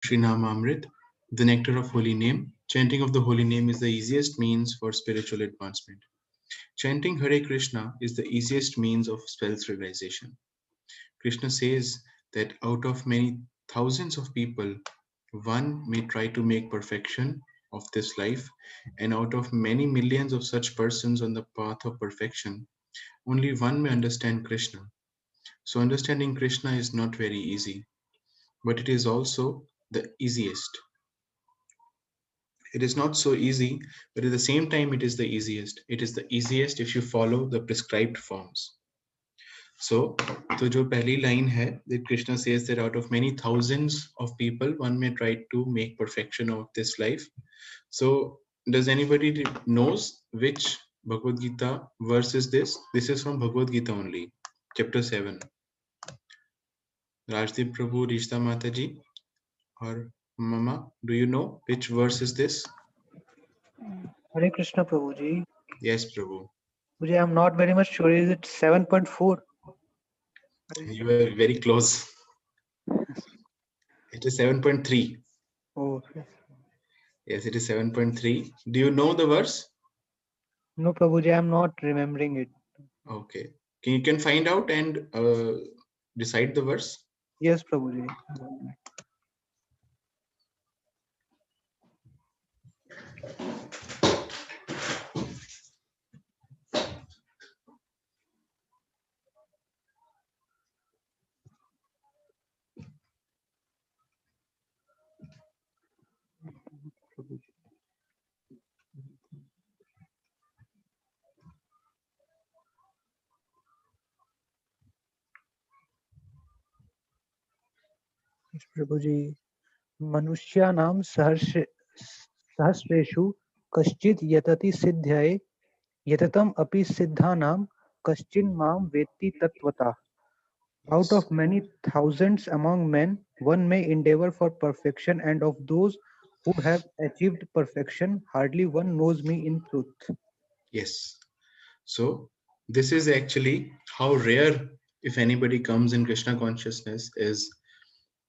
Srinamamrit, the nectar of holy name. Chanting of the holy name is the easiest means for spiritual advancement. Chanting Hare Krishna is the easiest means of self realization. Krishna says that out of many thousands of people, one may try to make perfection of this life, and out of many millions of such persons on the path of perfection, only one may understand Krishna. So, understanding Krishna is not very easy, but it is also the easiest. It is not so easy, but at the same time, it is the easiest. It is the easiest if you follow the prescribed forms. So, तो जो पहली line है that Krishna says that out of many thousands of people, one may try to make perfection of this life. So, does anybody knows which Bhagavad Gita verse is this? This is from Bhagavad Gita only, chapter 7. Rajdeep Prabhu, Rishta Mataji, or Mama, do you know which verse is this? Hare Krishna Prabhuji. Yes, Prabhu. Prabhuji, I'm not very much sure. Is it 7.4? You are very close. It is 7.3. Oh, yes. Yes, it is 7.3. Do you know the verse? No, Prabhuji, I'm not remembering it. Okay. You can find out and decide the verse. Yes, Prabhuji. Prabhuji. Yes, Prabhuji. Manushyanam सहस्रेषु कश्चित् यतति सिद्ध्यये यततम अपि सिद्धानाम कश्चिन् माम वेत्ति तत्वतः. Out of many thousands among men, one may endeavor for perfection, and of those who have achieved perfection, hardly one knows me in truth. Yes. So this is actually how rare, if anybody comes in Krishna consciousness, is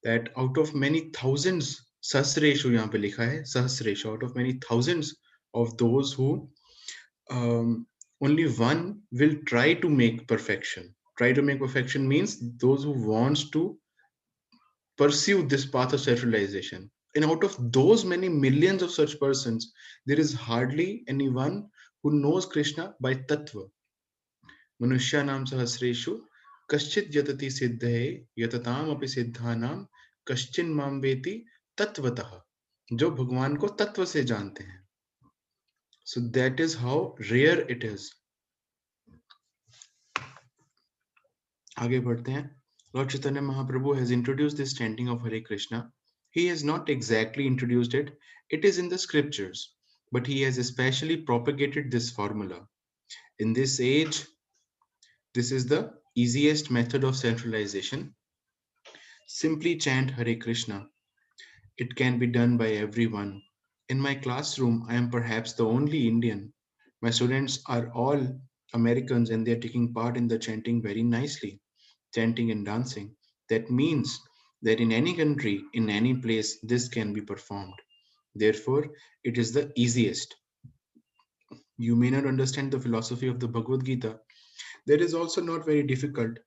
that out of many thousands, Sahasreshu यहाँ पे लिखा है, Sahasreshu, out of many thousands of those who only one will try to make perfection. Try to make perfection means those who wants to pursue this path of self-realization. And out of those many millions of such persons, there is hardly anyone who knows Krishna by tattva. Manusyanam sahasreshu kaschit yatati siddhe yatatam api siddhanam kaschin mam veti तत्वतः जो भगवान को तत्व से जानते हैं. So that is how rare it is. आगे बढ़ते हैं. Lord Chaitanya Mahaprabhu has introduced this chanting of Hare Krishna. He has not exactly introduced it. It is in the scriptures, but he has especially propagated this formula. In this age, this is the easiest method of centralization. Simply chant Hare Krishna. It can be done by everyone. In my classroom, I am perhaps the only Indian. My students are all Americans and they are taking part in the chanting very nicely, chanting and dancing. That means that in any country, in any place, this can be performed. Therefore, it is the easiest. You may not understand the philosophy of the Bhagavad Gita. That is also not very difficult.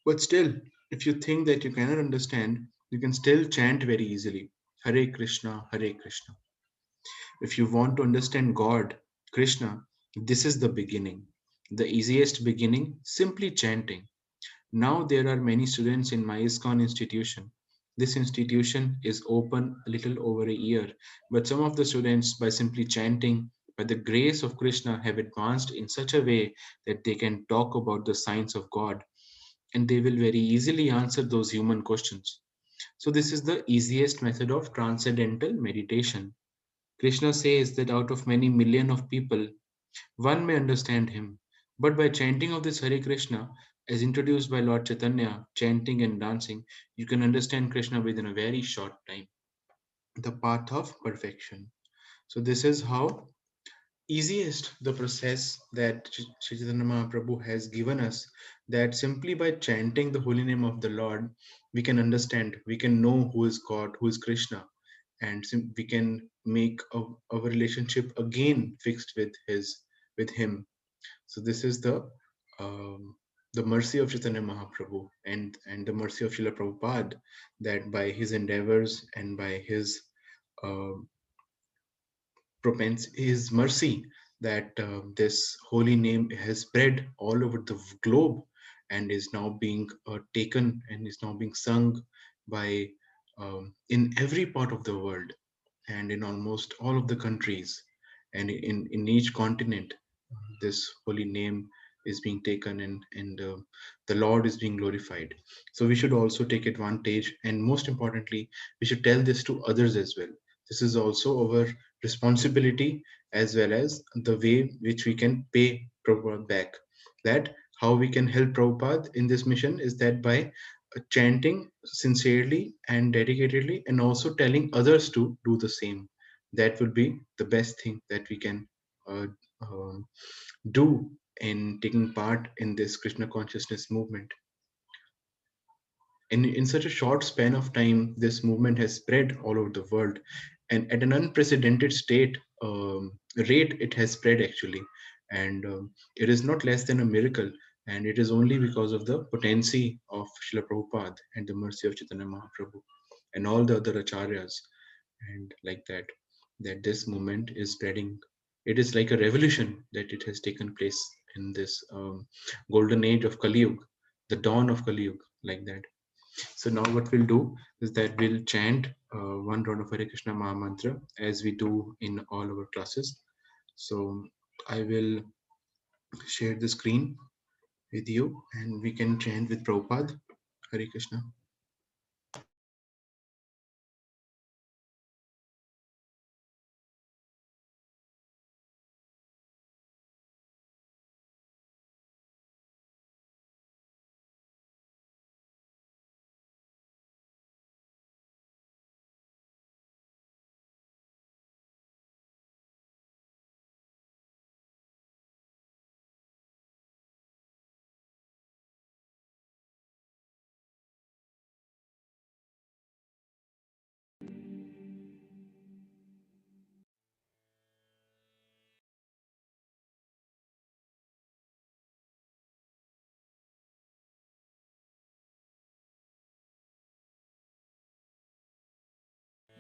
But still, if you think that you cannot understand, you can still chant very easily. Hare Krishna, Hare Krishna. If you want to understand God, Krishna, this is the beginning. The easiest beginning, simply chanting. Now there are many students in my ISKCON institution. This institution is open a little over a year, but some of the students, by simply chanting, by the grace of Krishna, have advanced in such a way that they can talk about the science of God and they will very easily answer those human questions. So, this is the easiest method of transcendental meditation. Krishna says that out of many million of people, one may understand him. But by chanting of this Hare Krishna, as introduced by Lord Chaitanya, chanting and dancing, you can understand Krishna within a very short time. The path of perfection. So, this is how easiest the process that Sri Chaitanya Mahaprabhu has given us, that simply by chanting the holy name of the Lord, we can understand, we can know who is God, who is Krishna, and we can make our relationship again fixed with Him. So this is um, the mercy of Chaitanya Mahaprabhu and the mercy of Srila Prabhupada, that by his endeavors and by his uh, his mercy, that this holy name has spread all over the globe and is now being taken and is now being sung by in every part of the world and in almost all of the countries and in each continent. This holy name is being taken and the Lord is being glorified. So we should also take advantage, and most importantly, we should tell this to others as well. This is also our responsibility, as well as the way which we can pay Prabhupada back. That how we can help Prabhupada in this mission is that by chanting sincerely and dedicatedly, and also telling others to do the same. That would be the best thing that we can uh, um, do in taking part in this Krishna consciousness movement. In such a short span of time, this movement has spread all over the world, and at an unprecedented rate, it has spread actually. And it is not less than a miracle, and it is only because of the potency of Srila Prabhupada and the mercy of Chaitanya Mahaprabhu and all the other acharyas and like that, that this movement is spreading. It is like a revolution that it has taken place in this golden age of Kali Yuga, the dawn of Kali Yuga, like that. So now what we'll do is that we'll chant one round of Hare Krishna Maha Mantra as we do in all our classes. So I will share the screen with you and we can chant with Prabhupada. Hare Krishna.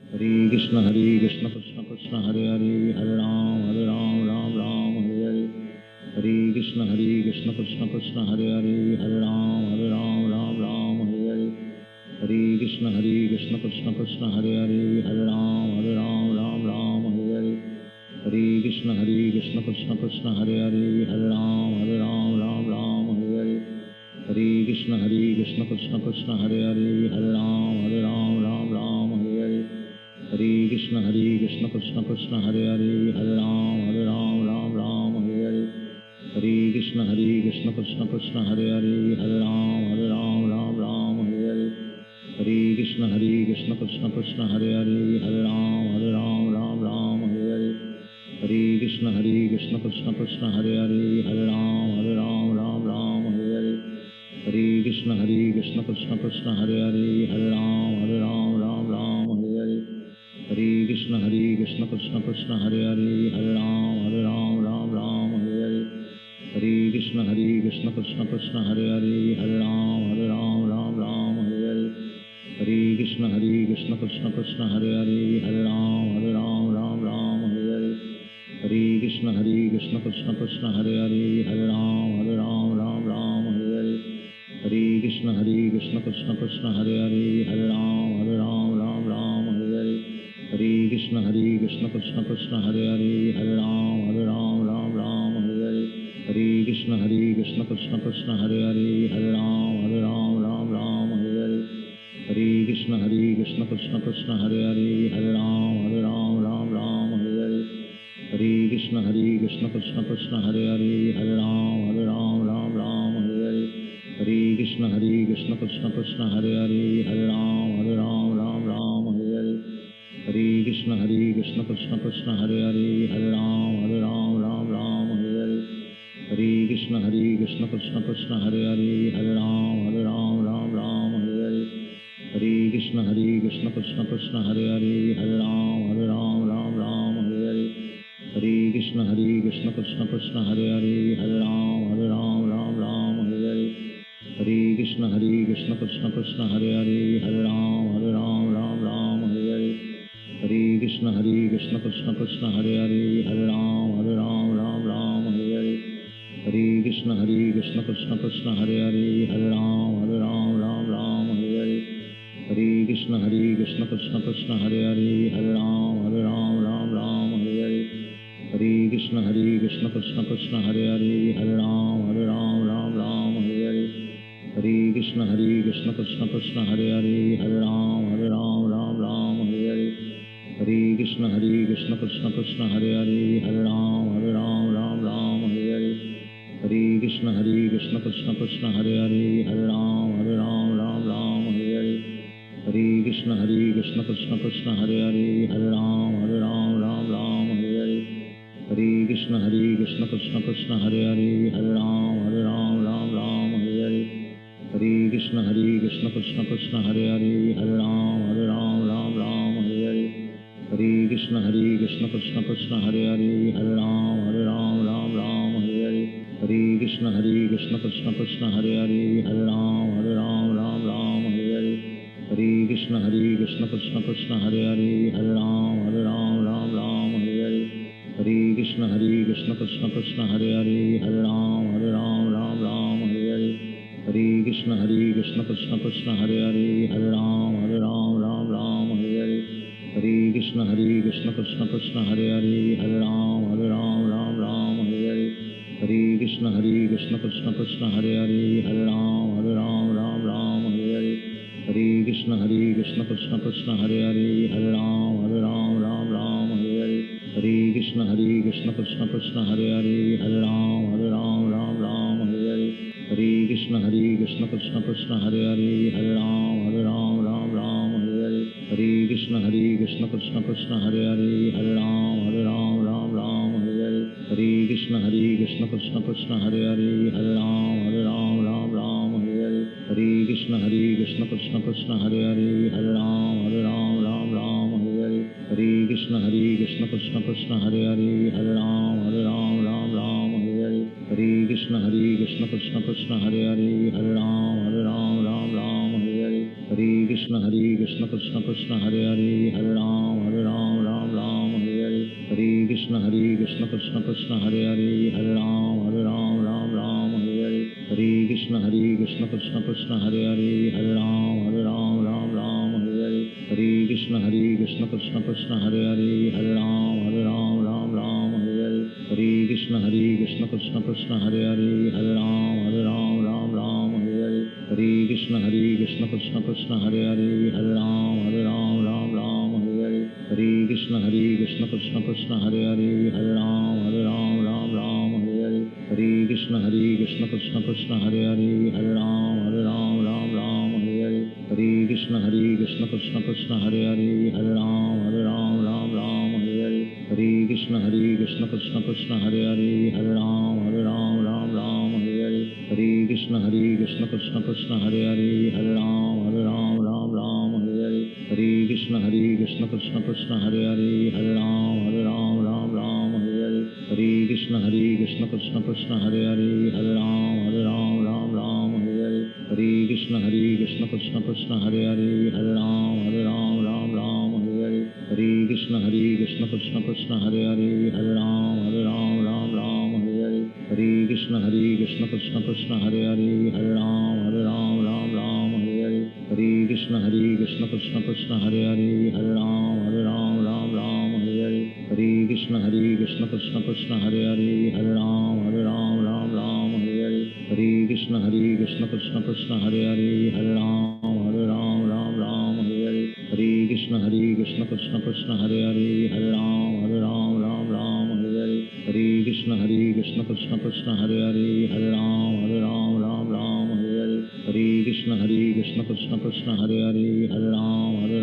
Hare Krishna Krishna Krishna Hare Hare Hare Ram Ram Ram Hare Hare Hare Krishna Krishna Krishna Hare Hare Hare Ram Ram Hare Hare Hare Krishna Krishna Krishna Hare Hare Hare Ram Hare Hare Hare Krishna Krishna Krishna Hare Hare Hare Ram Hare Hare Hare Krishna Krishna Krishna Hare Hare Hare Ram Hare Hare Hare Krishna Krishna Krishna Hare Hare Hare Ram Hare Hare Hare Krishna Krishna Krishna Hare Hare Hare Ram Hare Hare Hare Krishna Krishna Krishna Hare Hare Hare Ram Hare Hare Hare Krishna Krishna Krishna Hare Hare Hare Ram Hare Hare Hare Krishna Krishna Krishna Hare Hare Hare Ram Hare Hare Hare Krishna Krishna Krishna Hare Hare Hare Ram Hare Hare Hare Krishna Krishna Krishna Hare Hare Hare Ram Hare Hare Hare Krishna Krishna Krishna Hare Hare Hare Ram Hare Hare Hare Krishna Krishna Krishna Hare Hare Hare Ram Hare Hare Hare Krishna Krishna Krishna Hare Hare Hare Ram Hare Hare Hare Krishna Krishna Krishna Hare Hare Hare Ram Hare Hare Hare Krishna Krishna Krishna Hare Hare Hare Ram Hare Hare Hare Krishna Krishna Krishna Hare Hare Hare Ram Hare Hare Hare Krishna Krishna Krishna Hare Hare Hare Ram Hare Hare Hare Krishna Krishna Krishna Hare Hare Hare Ram Hare Hare Hare Krishna Krishna Krishna Hare Hare Hare Ram Krishna Krishna Krishna Hare Hare Hare Ram Ram Ram Hare Hare Hare Krishna Krishna Krishna Hare Hare Hare Ram Ram Hare Hare Hare Krishna Krishna Krishna Hare Hare Hare Ram Hare Hare Hare Krishna Krishna Krishna Hare Hare Hare Ram Hare Hare Hare Krishna Krishna Krishna Hare Hare Hare Ram Hare Hare Hare Krishna Krishna Krishna Hare Hare Hare Ram Hare Hare Hare Krishna Krishna Krishna Hare Hare Hare Ram Hare Hare Hare Krishna Krishna Krishna Hare Hare Hare Ram Hare Hare Hare Krishna Krishna Krishna Hare Hare Hare Ram Hare Hare Hare Krishna Krishna Krishna Hare Hare Hare Ram Hare Hare Hare Krishna Krishna Krishna Hare Hare Hare Ram Hare Hare Hare Krishna Krishna Krishna Hare Hare Hare Ram Hare Hare Hare Krishna Krishna Krishna Hare Hare Hare Ram Hare Hare Hare Krishna Krishna Krishna Hare Hare Hare Ram Hare Hare Hare Krishna Krishna Krishna Hare Hare Hare Ram Hare Hare Hare Krishna Krishna Krishna Hare Hare Hare Ram Hare Hare Hare Krishna Krishna Krishna Hare Hare Hare Ram Hare Hare Hare Krishna Krishna Krishna Hare Hare Hare Ram Hare Hare Hare Krishna Krishna Krishna Hare Hare Hare Ram Hare Hare Hare Krishna Krishna Krishna Hare Hare Hare Ram Hare Hare Hare Krishna Krishna Krishna Hare Hare Hare Ram Hare Hare Hare Krishna Krishna Krishna Hare Hare Hare Ram Hare Hare Hare Krishna Krishna Krishna Hare Hare Hare Ram Hare Hare Hare Krishna Krishna Krishna Hare Hare Hare Ram Hare Hare Hare Krishna Krishna Krishna Hare Hare Hare Ram Hare Hare Hare Krishna Krishna Krishna Hare Hare Hare Ram Hare Hare Hare Krishna Krishna Krishna Hare Hare Hare Ram Hare Hare Hare Krishna Krishna Krishna Hare Hare Hare Ram Hare Hare Hare Krishna Krishna Krishna Hare Hare Hare Ram Hare Hare Hare Krishna Krishna Krishna Hare Hare Hare Ram Hare Hare Hare Krishna Krishna Krishna Hare Hare Hare Ram Hare Hare Hare Krishna Krishna Krishna Hare Hare Hare Ram Hare Hare Hare Krishna Krishna Krishna Hare Hare Hare Ram Hare Hare Hare Krishna Krishna Krishna Hare Hare Hare Ram Hare Hare Hare Krishna Krishna Krishna Hare Hare Hare Ram Hare Hare Hare Krishna Krishna Krishna Hare Hare Hare Ram Hare Hare Hare Krishna Krishna Krishna Hare Hare Hare Ram Hare Hare Hare Krishna Krishna Krishna Hare Hare Hare Ram Hare Hare Hare Krishna Krishna Krishna Hare Hare Hare Ram Hare Hare Hare Krishna Krishna Krishna Hare Hare Hare Ram Hare Hare Hare Krishna Krishna Krishna Hare Hare Hare Ram Hare Hare Hare Krishna Krishna Krishna Hare Hare Hare Ram Hare Hare Hare Krishna Krishna Krishna Hare Hare Hare Ram Hare Hare Hare Krishna Krishna Krishna Hare Hare Hare Ram Hare Hare Hare Krishna Krishna Krishna Hare Hare Hare Ram Hare Hare Hare Krishna Krishna Krishna Hare Hare Hare Ram Hare Hare Hare Krishna Krishna Krishna Hare Hare Hare Ram Hare Hare Hare Krishna Krishna Krishna Hare Hare Hare Ram Hare Hare Hare Krishna Krishna Krishna Hare Hare Hare Ram Hare Hare Hare Krishna Krishna Krishna Hare Hare Hare Ram Hare Hare Hare Krishna Krishna Krishna Hare Hare Hare Ram Hare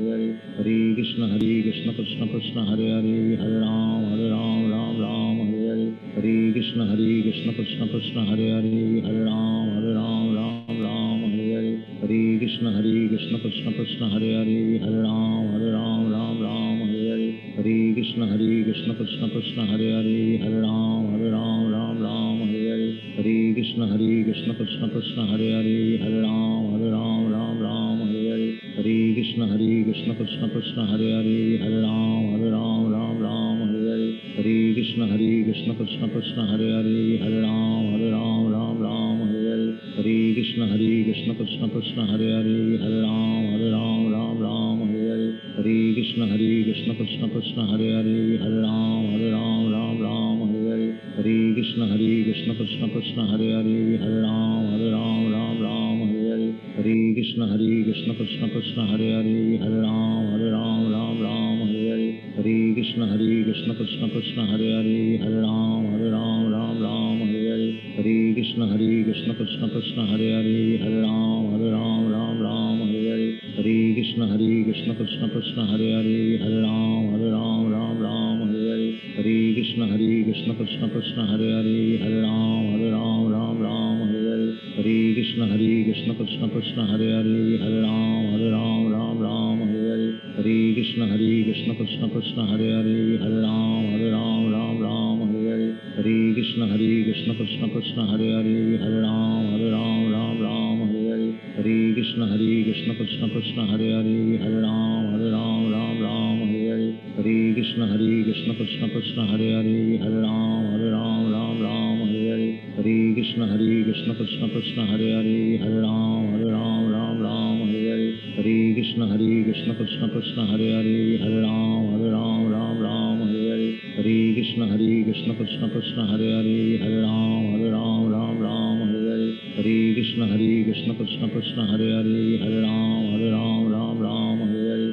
Hare Hare Krishna Krishna Krishna Hare Hare Hare Ram Hare Hare Hare Krishna Krishna Krishna Hare Hare Hare Ram Ram Ram Hare Hare Hare Krishna Krishna Krishna Hare Hare Hare Ram Ram Hare Hare Hare Krishna Krishna Krishna Hare Hare Hare Ram Ram Hare Hare Hare Krishna Krishna Krishna Hare Hare Hare Ram Ram Hare Hare Hare Krishna Krishna Krishna Hare Hare Hare Ram Ram Hare Hare Hare Krishna Krishna Krishna Hare Hare Hare Ram Ram Hare Hare Hare Krishna Krishna Krishna Hare Hare Hare Ram Ram Hare Hare Hare Krishna Krishna Krishna Hare Hare Hare Ram Ram Hare Hare Hare Krishna Krishna Krishna Hare Hare Hare Ram Ram Hare Hare Hare Krishna Krishna Krishna Hare Hare Hare Ram Ram Hare Hare Hare Krishna Krishna Krishna Hare Hare Hare Ram Ram Hare Hare Hare Krishna Krishna Krishna Hare Hare Hare Ram Ram Hare Hare Hare Krishna Krishna Krishna Hare Hare Hare Ram Ram Hare Hare Hare Krishna Krishna Krishna Hare Hare Hare Ram Ram Hare Hare Hare Krishna Krishna Krishna Hare Hare Hare Ram Ram Hare Hare Hare Krishna Krishna Krishna Hare Hare Hare Ram Ram Hare Hare Hare Krishna Krishna Krishna Hare Hare Hare Ram Ram Hare Hare Hare Krishna Krishna Krishna Hare Hare Hare Ram Ram Hare Hare Hare Krishna Krishna Krishna Hare Hare Hare Ram Ram Hare Hare Hare Krishna Krishna Krishna Hare Hare Hare Ram Ram Hare Hare Hare Krishna Krishna Krishna Hare Hare Hare Ram Ram Hare Hare Hare Krishna Krishna Krishna Hare Hare Hare Ram Ram Hare Hare Hare Krishna Krishna Krishna Hare Hare Hare Ram Ram Hare Hare Hare Krishna Krishna Krishna Hare Hare Hare Ram Ram Hare Hare Hare Krishna Krishna Krishna Hare Hare Hare Ram Ram Hare Hare Hare Krishna Krishna Krishna Hare Hare Hare Ram Ram Hare Hare Hare Krishna Krishna Krishna Hare Hare Hare Ram Ram Hare Hare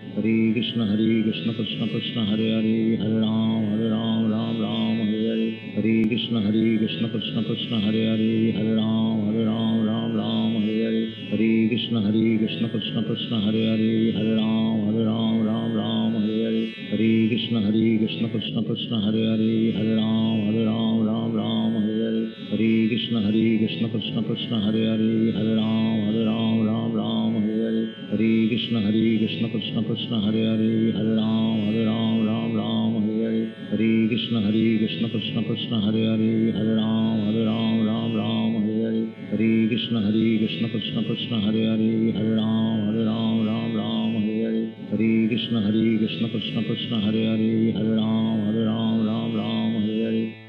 Hare Krishna Krishna Krishna Hare Hare Hare Ram Ram Hare Hare Hare Krishna Krishna Krishna Hare Hare Hare Ram Ram Hare Hare Hare Krishna Krishna Krishna Hare Hare Hare Ram Ram Hare Hare Hare Krishna Krishna Krishna Hare Hare Hare Ram Ram Hare Hare Hare Krishna Krishna Krishna Hare Hare Hare Ram Ram Hare Hare Hare Krishna Krishna Krishna Hare Hare Hare Ram Ram Hare Hare Hare Krishna Krishna Krishna Hare Hare Hare Ram Ram Hare Hare Hare Krishna Krishna Krishna Hare Hare Hare Ram Ram Hare Hare Hare Krishna Krishna Krishna Hare Hare Hare Ram Hare Hare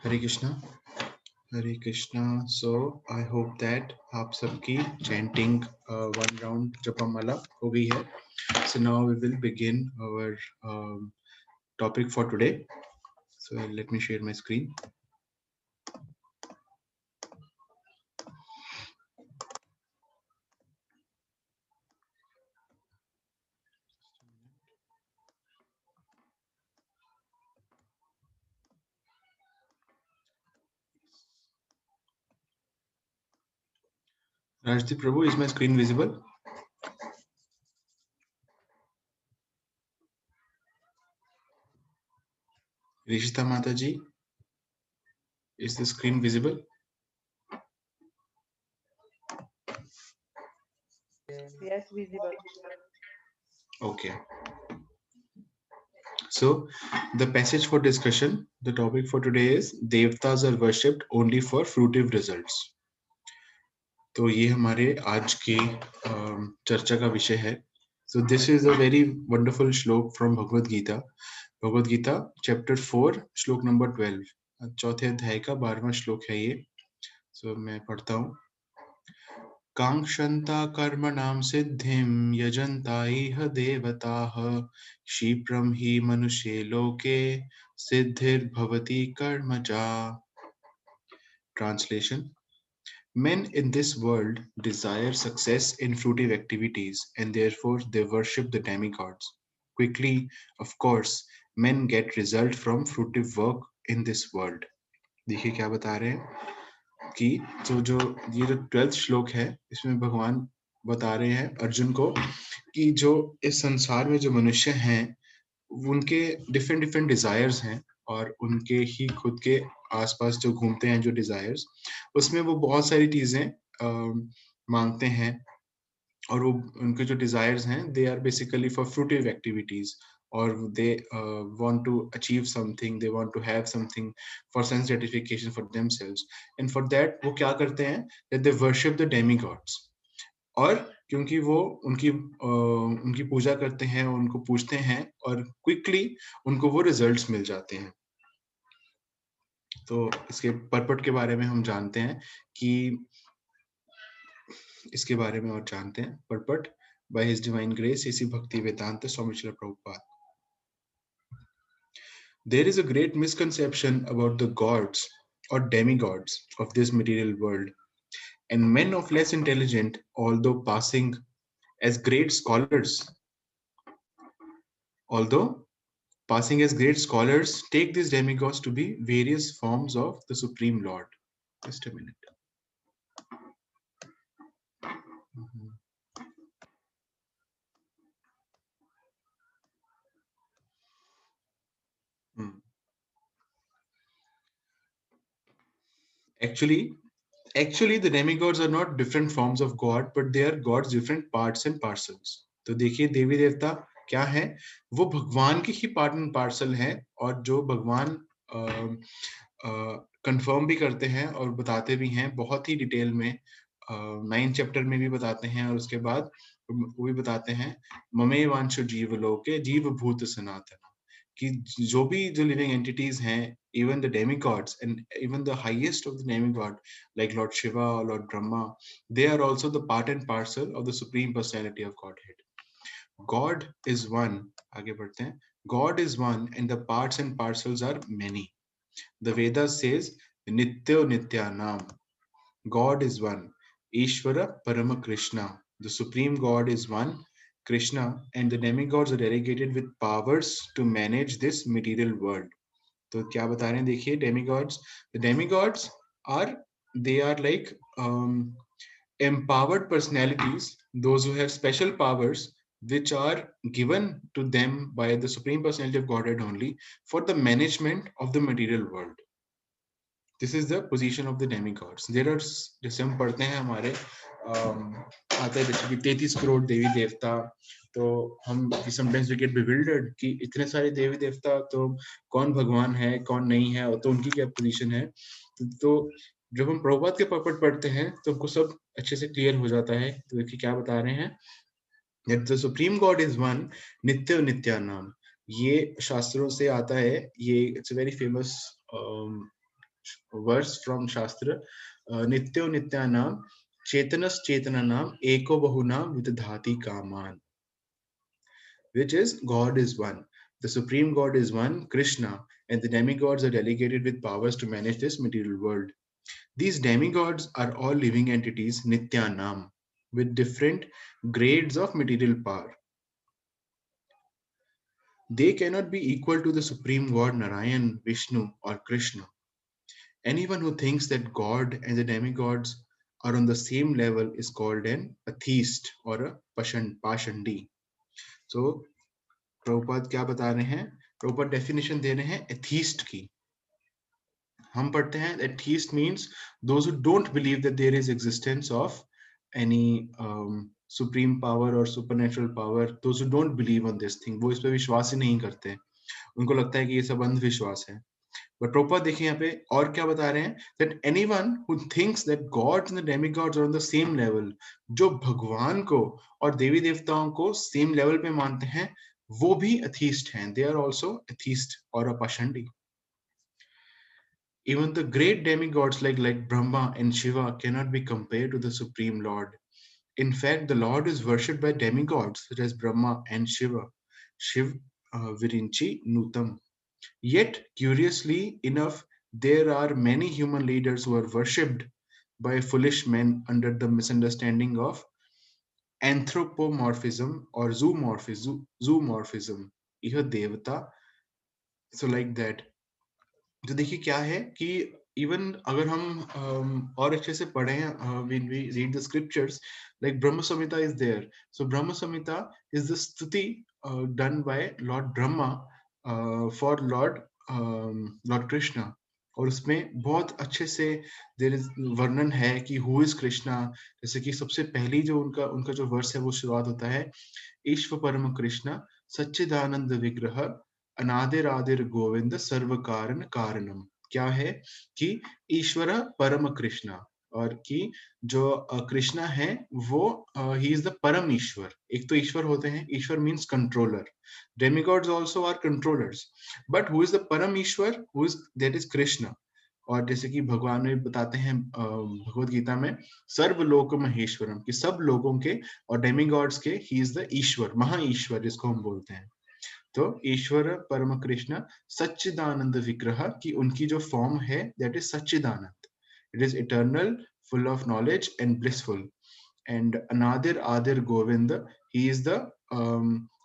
Hare Krishna Hare Krishna so I hope that आप सबकी chanting one round जपमाला हो गई है so now we will begin our topic for today so let me share my screen Rajdeep Prabhu, is my screen visible? Rishita Mataji, is the screen visible? Yes, visible. Okay. So the passage for discussion, the topic for today is Devtas are worshipped only for fruitive results. तो ये हमारे आज के चर्चा का विषय है. So this is a very wonderful श्लोक from Bhagavad Gita. Bhagavad Gita chapter 4 श्लोक नंबर 12. चौथे अध्याय का 12वां श्लोक है ये. So मैं पढ़ता हूँ. कांक्षन्ता कर्मणां सिद्धिं यजन्ता इह देवताः क्षिप्रं हि मनुष्ये लोके siddhir bhavati karmaja. Translation: Men in this world desire success in fruitive activities and therefore they worship the demigods. Quickly, of course, men get result from fruitive work in this world. देखिए क्या बता रहे हैं कि जो जो ये जो 12th श्लोक है इसमें भगवान बता रहे हैं अर्जुन को कि जो इस संसार में जो मनुष्य हैं उनके डिफरेंट डिफरेंट डिजायर्स हैं और उनके ही खुद के आसपास जो घूमते हैं जो डिजायर्स उसमें वो बहुत सारी चीजें मांगते हैं और वो उनके जो डिजायर्स हैं they are basically for fruitive activities और they want to achieve something, they want to have something for sense gratification for themselves and for that वो क्या करते हैं that they worship the demigods और क्योंकि वो उनकी पूजा करते हैं उनको पूजते हैं और क्विकली उनको वो रिजल्ट्स मिल जाते हैं। तो इसके परपट के बारे में हम जानते हैं कि इसके बारे में और जानते हैं purport by his divine grace A.C. Bhaktivedanta Swami Srila Prabhupada. There is a great misconception about the gods or demigods of this material world, and men of less intelligent, although passing as great scholars, take these demigods to be various forms of the Supreme Lord. Just a minute. Actually, the demigods are not different forms of God, but they are God's different parts and parcels. तो देखिए देवी देवता क्या है, वो भगवान की ही part and parcel हैं और जो भगवान कंफर्म भी करते हैं और बताते भी हैं बहुत ही डिटेल में 9 चैप्टर में भी बताते हैं और उसके बाद वो भी बताते हैं ममे वांशु जीव लोके जीव भूत सनातन कि जो भी जो लिविंग एंटिटीज हैं even the demigods and even the highest of the demigod like Lord Shiva or Lord Brahma, they are also the part and parcel of the supreme personality of Godhead. God is one, आगे बढ़ते हैं, God is one and the parts and parcels are many. The Vedas says Nityo Nityanam, God is one, Ishvara Parama Krishna, the supreme God is one, Krishna, and the demigods are delegated with powers to manage this material world. तो क्या बता रहे हैं देखिए demigods are they are like empowered personalities, those who have special powers which are given to them by the supreme personality of Godhead only for the management of the material world. This is the position of the demigods. There are जैसे हम पढ़ते हैं हमारे आते हैं जैसे कि 33 करोड़ देवी देवता, तो हम समटाइम्स वी गेट बिविल्डर्ड कि इतने सारे देवी देवता तो कौन भगवान है कौन नहीं है और तो उनकी क्या पोजीशन है। तो जब हम प्रभुपाद के परपट पढ़ते हैं तो हमको सब अच्छे से क्लियर हो जाता है। तो देखिए क्या बता रहे हैं, that the supreme god is one, नित्य नित्यानाम, ये शास्त्रों से आता है, ये it's a very famous verse from Shastra, Nityo Nityanam Chetanas Chetananam Eko Bahunam Vidhati Kaman, which is God is one. The supreme God is one, Krishna, and the demigods are delegated with powers to manage this material world. These demigods are all living entities, Nityanam, with different grades of material power. They cannot be equal to the supreme God Narayan, Vishnu, or Krishna. Anyone who thinks that God and the demigods are on the same level is called an atheist or a pashandi. So, Prabhupada क्या बता रहे हैं? Prabhupada definition दे रहे हैं atheist की. हम पढ़ते हैं atheist means those who don't believe that there is existence of any supreme power or supernatural power. Those who don't believe on this thing, वो इस पे विश्वास ही नहीं करते. उनको लगता है कि ये सब अंधविश्वास है. But Prabhupada देखिए यहाँ पे और क्या बता रहे हैं, that anyone who thinks that gods and the demigods are on the same level, जो भगवान को और देवी देवताओं को same level पे मानते हैं, वो भी atheist हैं. They are also atheist or a pashandi. Even the great demigods like Brahma and Shiva cannot be compared to the Supreme Lord. In fact, the Lord is worshipped by demigods such as Brahma and Shiva. Shiv Virinchi Nutam. Yet, curiously enough, there are many human leaders who are worshipped by foolish men under the misunderstanding of anthropomorphism or zoomorphism. यह देवता, so like that. तो देखिए क्या है कि even अगर हम और अच्छे से पढ़ें, when we read the scriptures, like Brahma Samhita is there. So Brahma Samhita is the stuti done by Lord Brahma for Lord Krishna. और उसमें बहुत अच्छे से देर इज वर्णन है कि हु इज कृष्णा. जैसे कि सबसे पहली जो उनका उनका जो वर्ष है वो शुरुआत होता है, ईश्वर परम कृष्ण सच्चिदानंद विग्रह अनादिर आदिर गोविंद सर्व कारण कारणम. क्या है कि ईश्वर परम कृष्णा, और कि जो कृष्णा है वो ही इज द परम ईश्वर. एक तो ईश्वर होते हैं, ishwar means controller. Demigods also are controllers, but who is the param ishwar, who is that is Krishna. और जैसे कि भगवान ने बताते हैं भगवत गीता में, सर्वलोक महेश्वरम, कि सब लोगों के और डेमिगॉड्स के ही इज द ईश्वर, महा ईश्वर जिसको हम बोलते हैं. तो ईश्वर परम कृष्ण सच्चिदानंद विग्रह, की उनकी जो फॉर्म है that is Sachchidanand. It is eternal, full of knowledge and blissful. And Anadir Adir Govind, he is the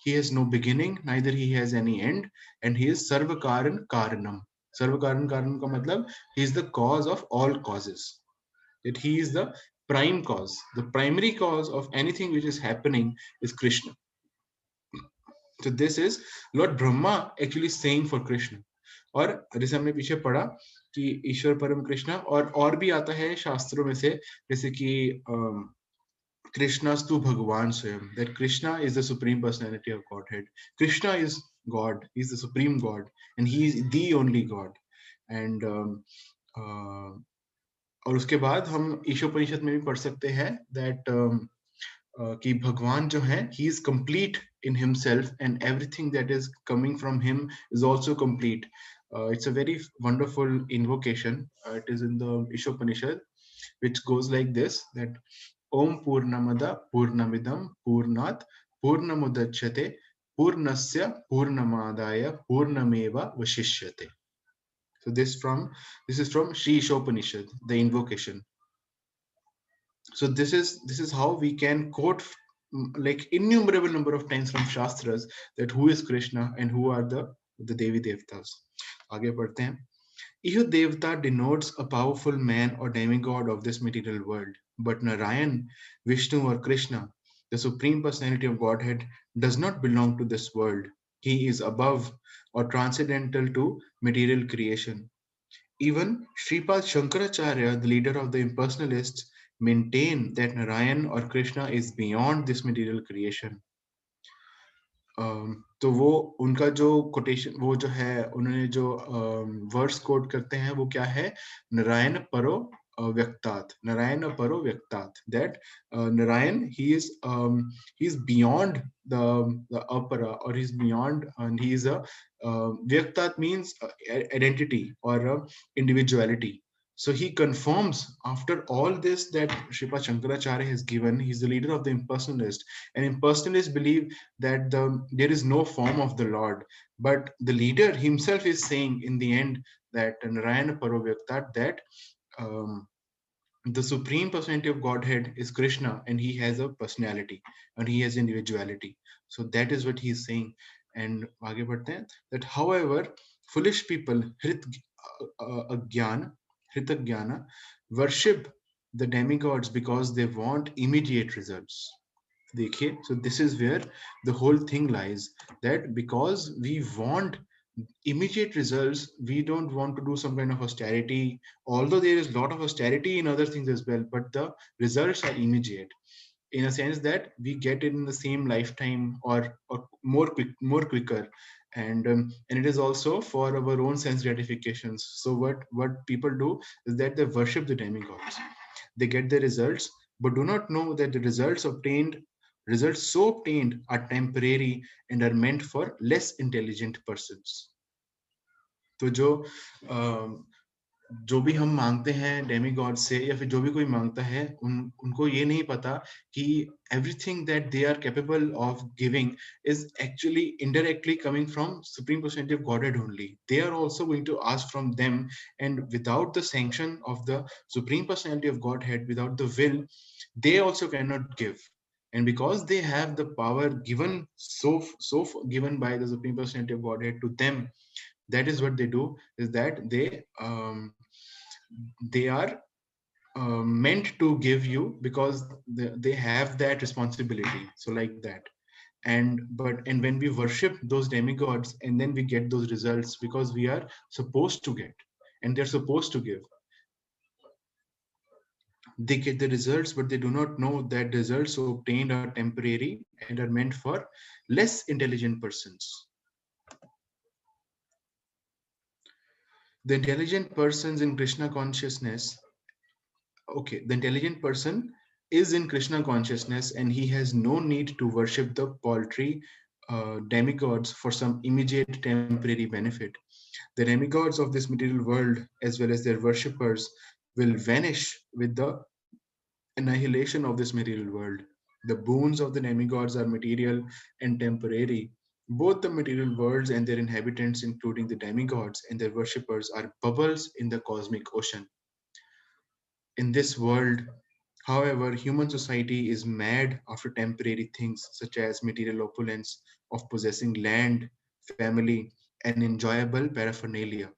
he has no beginning, neither he has any end, and he is Sarva Karan Karanam. Sarva Karan Karanam का मतलब he is the cause of all causes. That he is the prime cause, the primary cause of anything which is happening is Krishna. So this is Lord Brahma actually saying for Krishna. और जैसे हमने पीछे पढ़ा कि ईश्वर परम कृष्ण, और भी आता है शास्त्रों में से, जैसे कि Krishna's tu Bhagavan Swayam, that Krishna is the supreme personality of Godhead. Krishna is God, he is the supreme God, and he is the only God. And और उसके बाद हम ईशोपनिषद में भी पढ़ सकते हैं that कि भगवान जो है, he is complete in himself, and everything that is coming from him is also complete. It's a very wonderful invocation. It is in the Ishopanishad, which goes like this, that Om Purnamada Purnamidam Purnat Purnamudachyate Purnasya Purnamadaya Purnameva Vashishyate. So this is from Sri Ishopanishad, the invocation. So this is how we can quote like innumerable number of times from Shastras that who is Krishna and who are the Devi Devtas. आगे बढ़ते हैं. Ihu Devta denotes a powerful man or demigod of this material world, but Narayan, Vishnu or Krishna, the supreme personality of Godhead, does not belong to this world. He is above or transcendental to material creation. Even Sripad Shankaracharya, the leader of the impersonalists, maintain that Narayan or Krishna is beyond this material creation. तो वो उनका जो quotation, वो जो है उन्होंने जो words coat करते हैं वो क्या है, नारायण परो व्यक्तात्, नारायण परो व्यक्तात्, that Narayan, he is beyond the apara, or he's beyond, and he is a vyaktat means identity or individuality. So he confirms after all this that Sripad Shankaracharya has given. He's the leader of the impersonalists, and impersonalists believe that there is no form of the Lord, but the leader himself is saying in the end that Narayana Paravyaktat, that the supreme personality of Godhead is Krishna, and he has a personality and he has individuality. So that is what he is saying. And आगे बढ़ते हैं, that however foolish people Hritajnana worship the demigods because they want immediate results. देखिए, so this is where the whole thing lies, that because we want immediate results, we don't want to do some kind of austerity, although there is a lot of austerity in other things as well, but the results are immediate, in a sense that we get it in the same lifetime, or more quicker. And it is also for our own sense gratifications. So what people do is that they worship the demigods. They get the results, but do not know that the results so obtained are temporary and are meant for less intelligent persons. तो जो जो भी हम मांगते हैं demigod से या फिर जो भी कोई मांगता है उनको ये नहीं पता कि everything that they are capable of giving is actually indirectly coming from supreme personality of godhead only. They are also going to ask from them, and without the sanction of the supreme personality of godhead, without the will, they also cannot give. And because they have the power given given by the supreme personality of godhead to them, that is what they do, is that they are meant to give you because they have that responsibility, so like that. And when we worship those demigods and then we get those results because we are supposed to get, and they're supposed to give, they get the results, but they do not know that results obtained are temporary and are meant for less intelligent persons. The intelligent persons in Krishna consciousness, okay, the intelligent person is in Krishna consciousness and he has no need to worship the paltry demigods for some immediate temporary benefit. The demigods of this material world, as well as their worshippers, will vanish with the annihilation of this material world. The boons of the demigods are material and temporary. Both the material worlds and their inhabitants, including the demigods and their worshippers, are bubbles in the cosmic ocean. In this world, however, human society is mad after temporary things such as material opulence, of possessing land, family, and enjoyable paraphernalia.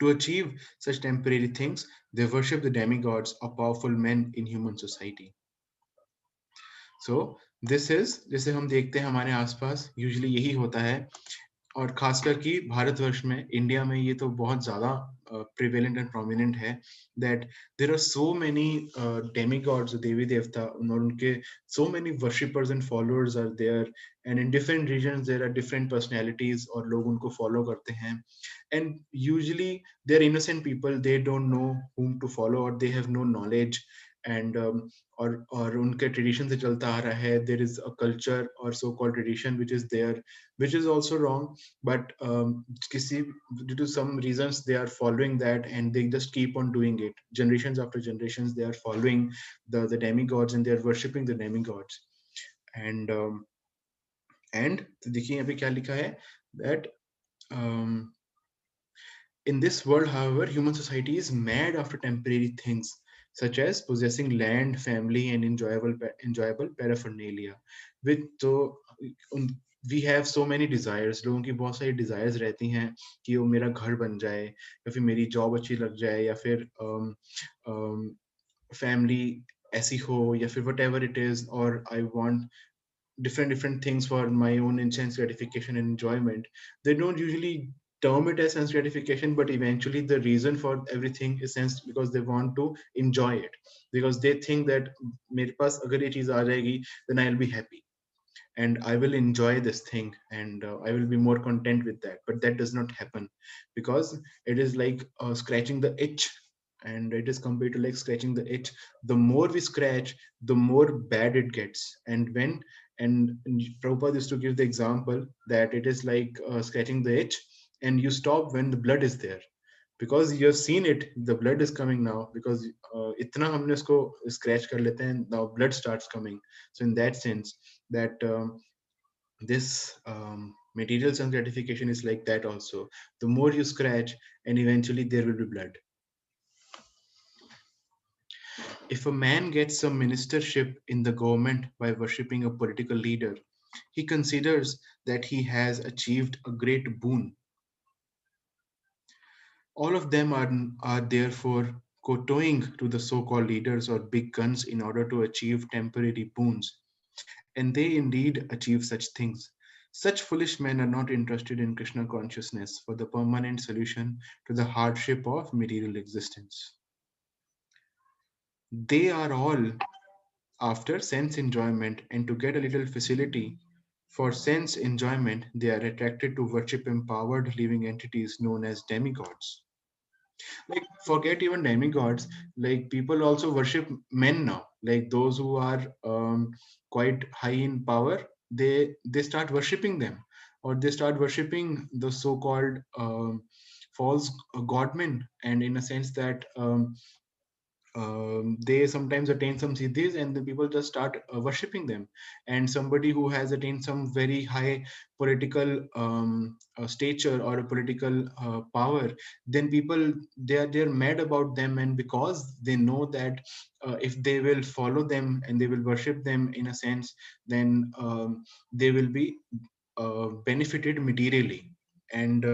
To achieve such temporary things, they worship the demigods or powerful men in human society. So this is, जैसे हम देखते हैं हमारे आसपास usually यही होता है, और खासकर कि भारतवर्ष में, इंडिया में ये तो बहुत ज्यादा प्रिवेलेंट एंड प्रोमिनेंट है, that there are so many demigods, देवी देवता, और उनके so many worshippers and followers are there, and in different regions there are different personalities और लोग उनको फॉलो करते हैं. And usually they are innocent people, they don't know whom to follow or they have no knowledge. And और उनके tradition से चलता आ रहा है, there is a culture or so called tradition which is there, which is also wrong, but kisi, due to some reasons they are following that and they just keep on doing it. Generations after generations they are following the demigods and they are worshipping the demigods. And तो देखिए यहाँ पे क्या लिखा है, that in this world, however, human society is mad after temporary things such as possessing land, family, and enjoyable paraphernalia. With so we have so many desires. लोगों की बहुत सारी desires रहती हैं कि वो मेरा घर बन जाए, या फिर मेरी job अच्छी लग जाए, या फिर family ऐसी हो, या फिर whatever it is, or I want different things for my own sense gratification and enjoyment. They don't usually term it as sense gratification, but eventually the reason for everything is sense, because they want to enjoy it, because they think that मेरे पास अगर ये चीज आ जाएगी, then I'll be happy and I will enjoy this thing, and I will be more content with that. But that does not happen, because it is like scratching the itch, and it is compared to like scratching the itch. The more we scratch, the more bad it gets. And Prabhupada used to give the example that it is like scratching the itch, and you stop when the blood is there, because you have seen it, the blood is coming now, because itna humne usko scratch kar lete hain, now blood starts coming. So in that sense, that this material sense gratification is like that also. The more you scratch, and eventually there will be blood. If a man gets some ministership in the government by worshipping a political leader, he considers that he has achieved a great boon. All of them are therefore kowtowing to the so-called leaders or big guns in order to achieve temporary boons. And they indeed achieve such things. Such foolish men are not interested in Krishna consciousness for the permanent solution to the hardship of material existence. They are all after sense enjoyment, and to get a little facility for sense enjoyment, they are attracted to worship empowered living entities known as demigods. Like, forget even demigods, like people also worship men now, like those who are quite high in power, they start worshiping them, or they start worshiping the so-called false godmen, and in a sense that they sometimes attain some siddhis and the people just start worshipping them. And somebody who has attained some very high political stature or a political power, then people, they're mad about them, and because they know that if they will follow them and they will worship them in a sense, then they will be benefited materially. And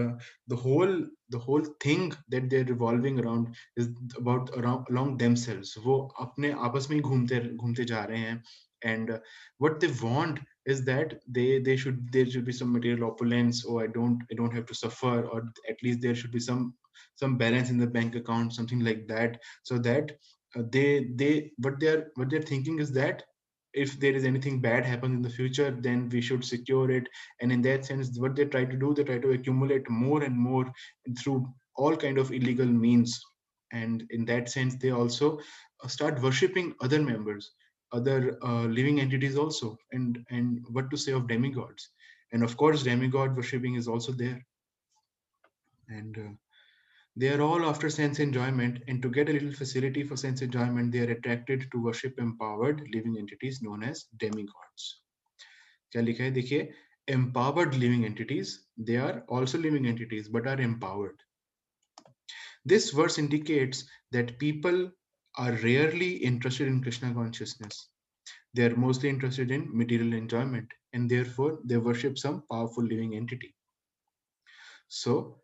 the whole thing that they're revolving around is about around along themselves. वो अपने आपस में ही घूमते घूमते जा रहे हैं. And what they want is that there should be some material opulence. Oh, I don't have to suffer, or at least there should be some balance in the bank account, something like that, so that they what they're thinking is that if there is anything bad happens in the future, then we should secure it. And in that sense, what they try to do, they try to accumulate more and more through all kind of illegal means. And in that sense, they also start worshipping other members, other living entities also. And what to say of demigods? And of course, demigod worshipping is also there. And they are all after sense enjoyment, and to get a little facility for sense enjoyment, they are attracted to worship empowered living entities known as demigods. क्या लिखा है देखिए, empowered living entities, they are also living entities but are empowered. This verse indicates that people are rarely interested in Krishna consciousness. They are mostly interested in material enjoyment, and therefore they worship some powerful living entity. So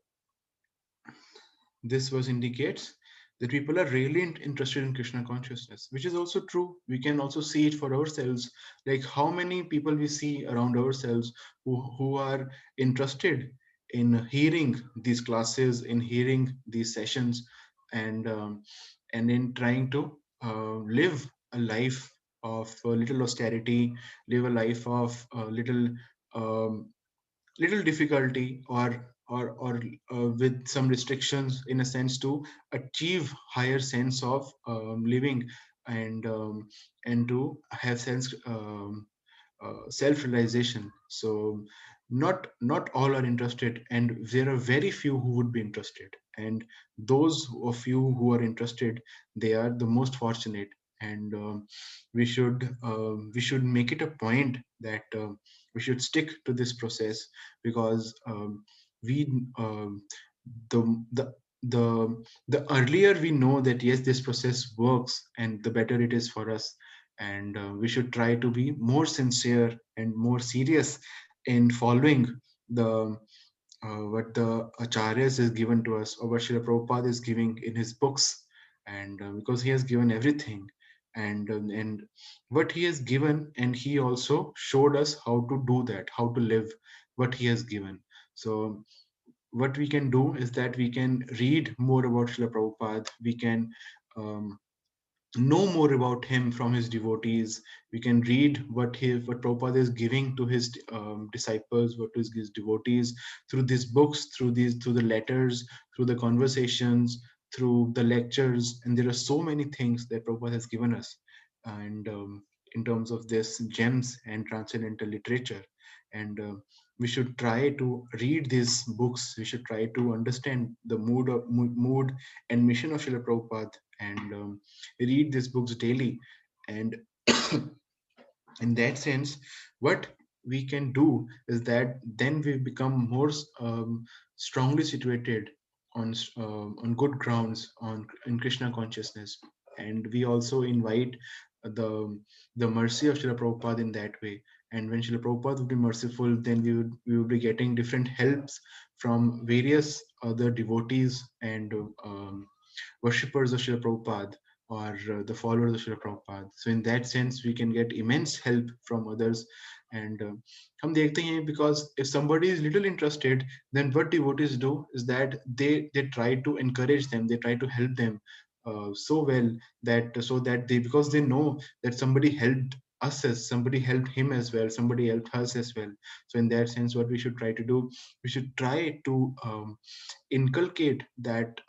this verse indicates that people are really interested in Krishna consciousness, which is also true. We can also see it for ourselves, like how many people we see around ourselves who are interested in hearing these classes, in hearing these sessions, and in trying to live a life of little austerity, live a life of um, little difficulty, or with some restrictions in a sense, to achieve higher sense of living, and to have sense self-realization. So not all are interested, and there are very few who would be interested. And those of you who are interested, they are the most fortunate. And we should make it a point that we should stick to this process, because we the the the earlier we know that yes, this process works, and the better it is for us. And we should try to be more sincere and more serious in following the what the acharyas is given to us, or what Srila Prabhupada is giving in his books. And because he has given everything, and what he has given, and he also showed us how to do that, how to live what he has given. So what we can do is that we can read more about Srila Prabhupada. We can um, know more about him from his devotees. We can read what Prabhupada is giving to his disciples, what is his devotees, through these books, through the letters, through the conversations, through the lectures. And there are so many things that Prabhupada has given us. And in terms of this gems and transcendental literature. And we should try to read these books. We should try to understand the mood and mission of Srila Prabhupada, and read these books daily. And in that sense, what we can do is that then we become more strongly situated on good grounds on in Krishna consciousness. And we also invite the the mercy of Srila Prabhupada in that way. And when Srila Prabhupada would be merciful, then we would be getting different helps from various other devotees and worshippers of Srila Prabhupada, or the followers of Srila Prabhupada. So in that sense, we can get immense help from others. And हम देखते हैं, because if somebody is little interested, then what devotees do is that they try to encourage them, they try to help them so well, that so that they, because they know that somebody helped us, as somebody helped him as well, somebody helped us as well. So in that sense, what we should try to do, we should try to inculcate that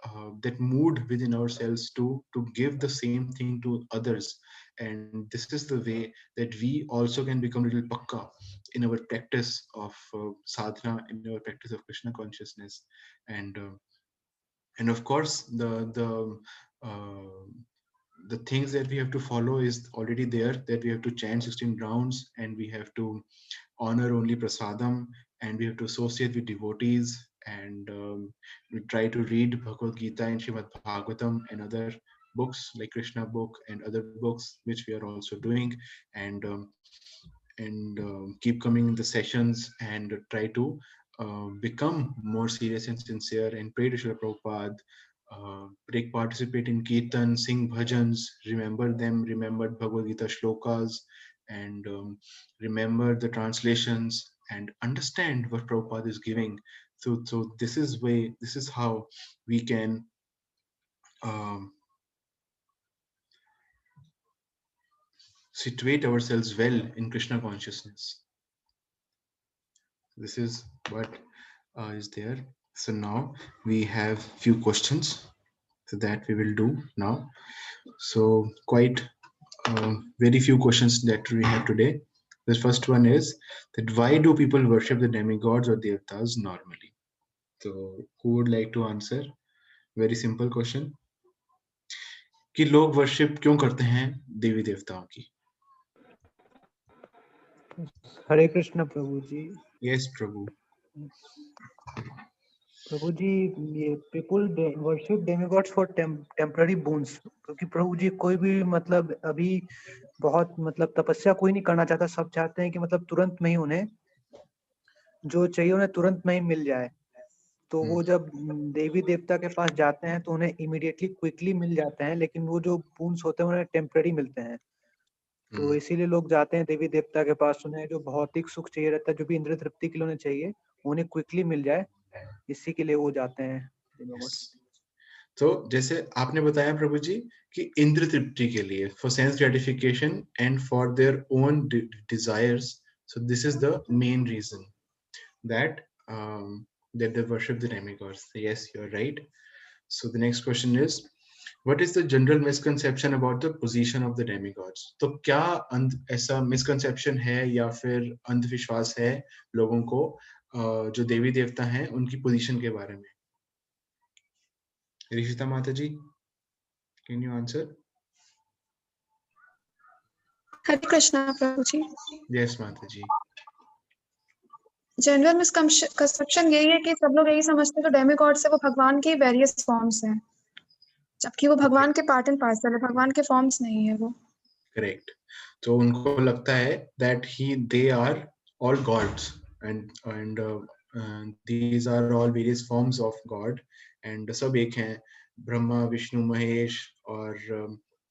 mood within ourselves to give the same thing to others. And this is the way that we also can become a little pakka in our practice of sadhana, in our practice of Krishna consciousness. And And of course, the things that we have to follow is already there, that we have to chant 16 rounds, and we have to honor only prasadam, and we have to associate with devotees, and we try to read Bhagavad Gita and Srimad Bhagavatam and other books like Krishna book and other books, which we are also doing, and keep coming in the sessions and try to become more serious and sincere and pray to Srila Prabhupada, participate in kirtan, sing bhajans, remember them, remember Bhagavad Gita shlokas, and remember the translations and understand what Prabhupada is giving. So this is how we can um, situate ourselves well in Krishna consciousness. This is what is there. So now we have few questions, so that we will do now. So quite very few questions that we have today. The first one is that why do people worship the demigods or devtas normally? So who would like to answer? Very simple question. कि लोग worship क्यों करते हैं देवी देवताओं की? हरे कृष्ण प्रभु जी। Yes, प्रभु. प्रभु जी, ये people worship demigods for temporary bones, क्योंकि प्रभु जी कोई भी मतलब अभी बहुत मतलब तपस्या कोई नहीं करना चाहता, सब चाहते हैं कि मतलब तुरंत में ही उन्हें जो चाहिए उन्हें तुरंत में ही मिल जाए। तो वो जब देवी देवता के पास जाते हैं तो उन्हें इमीडिएटली क्विकली मिल जाते हैं, लेकिन वो जो बोन्स होते हैं उन्हें टेम्पररी मिलते हैं। तो इसीलिए लोग जाते हैं देवी देवता के पास, उन्हें जो भौतिक सुख चाहिए रहता है, जो भी इंद्रिय तृप्ति के लिए उन्हें चाहिए, उन्हें क्विकली मिल जाए, इसी के लिए वो जाते हैं। तो जैसे आपने बताया प्रभु जी कि इंद्र तृप्ति के लिए, for sense gratification and for their own desires, so this is the main reason that that they worship the demigods. Yes, you're right. So the next question is, what is the general misconception about the position of the demigods? तो क्या ऐसा misconception है या फिर अंधविश्वास है लोगों को जो देवी देवता हैं उनकी पोजीशन के बारे में? रिशिता माता जी, can you answer? Hare Krishna Prabhu ji. Yes, माता जी. जनरल मिसकंसेप्शन यही है कि सब लोग यही समझते हैं कि डेमिगॉड्स है वो भगवान की वेरियस फॉर्म्स हैं, जबकि वो भगवान के पार्ट एंड पार्सल है, भगवान के फॉर्म्स नहीं है वो। करेक्ट. तो उनको लगता है that they are all gods and these are all various forms of God and सब एक हैं, ब्रह्मा विष्णु महेश और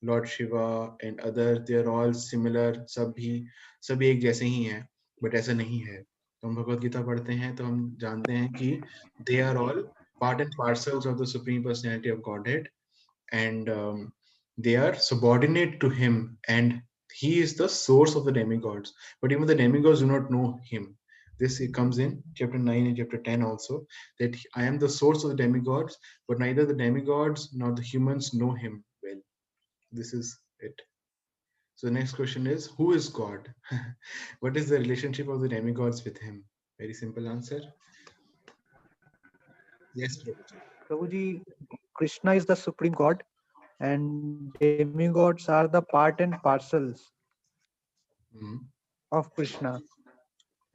Lord Shiva and other, they are all similar, सब एक जैसे ही हैं, बट ऐसा नहीं है. तो हम भगवत गीता पढ़ते हैं तो हम जानते हैं कि they are all part and parcels of the supreme personality of Godhead and they are subordinate to him and he is the source of the demigods, but even the demigods do not know him. This comes in chapter 9 and chapter 10 also, that I am the source of the demigods, but neither the demigods nor the humans know him well. This is it. So the next question is, who is God? What is the relationship of the demigods with him? Very simple answer. Yes, Prabhuji, Krishna is the supreme God and demigods are the part and parcels of Krishna.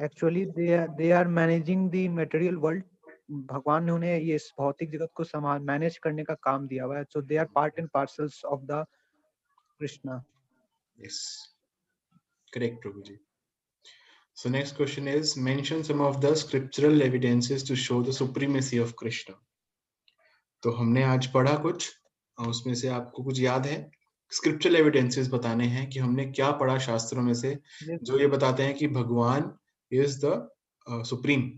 Actually they are managing the material world. भगवान ने उन्हें ये भौतिक जगत को manage करने का काम दिया हुआ है. So they are part and parcels of the Krishna. Yes, correct, Prabhuji. So next question is, mention some of the scriptural evidences to show the supremacy of Krishna. तो हमने आज पढ़ा कुछ, उसमें से आपको कुछ याद है? स्क्रिप्चरल एविडेंसेस बताने हैं कि हमने क्या पढ़ा शास्त्रों में से जो ये बताते हैं कि भगवान इज द सुप्रीम.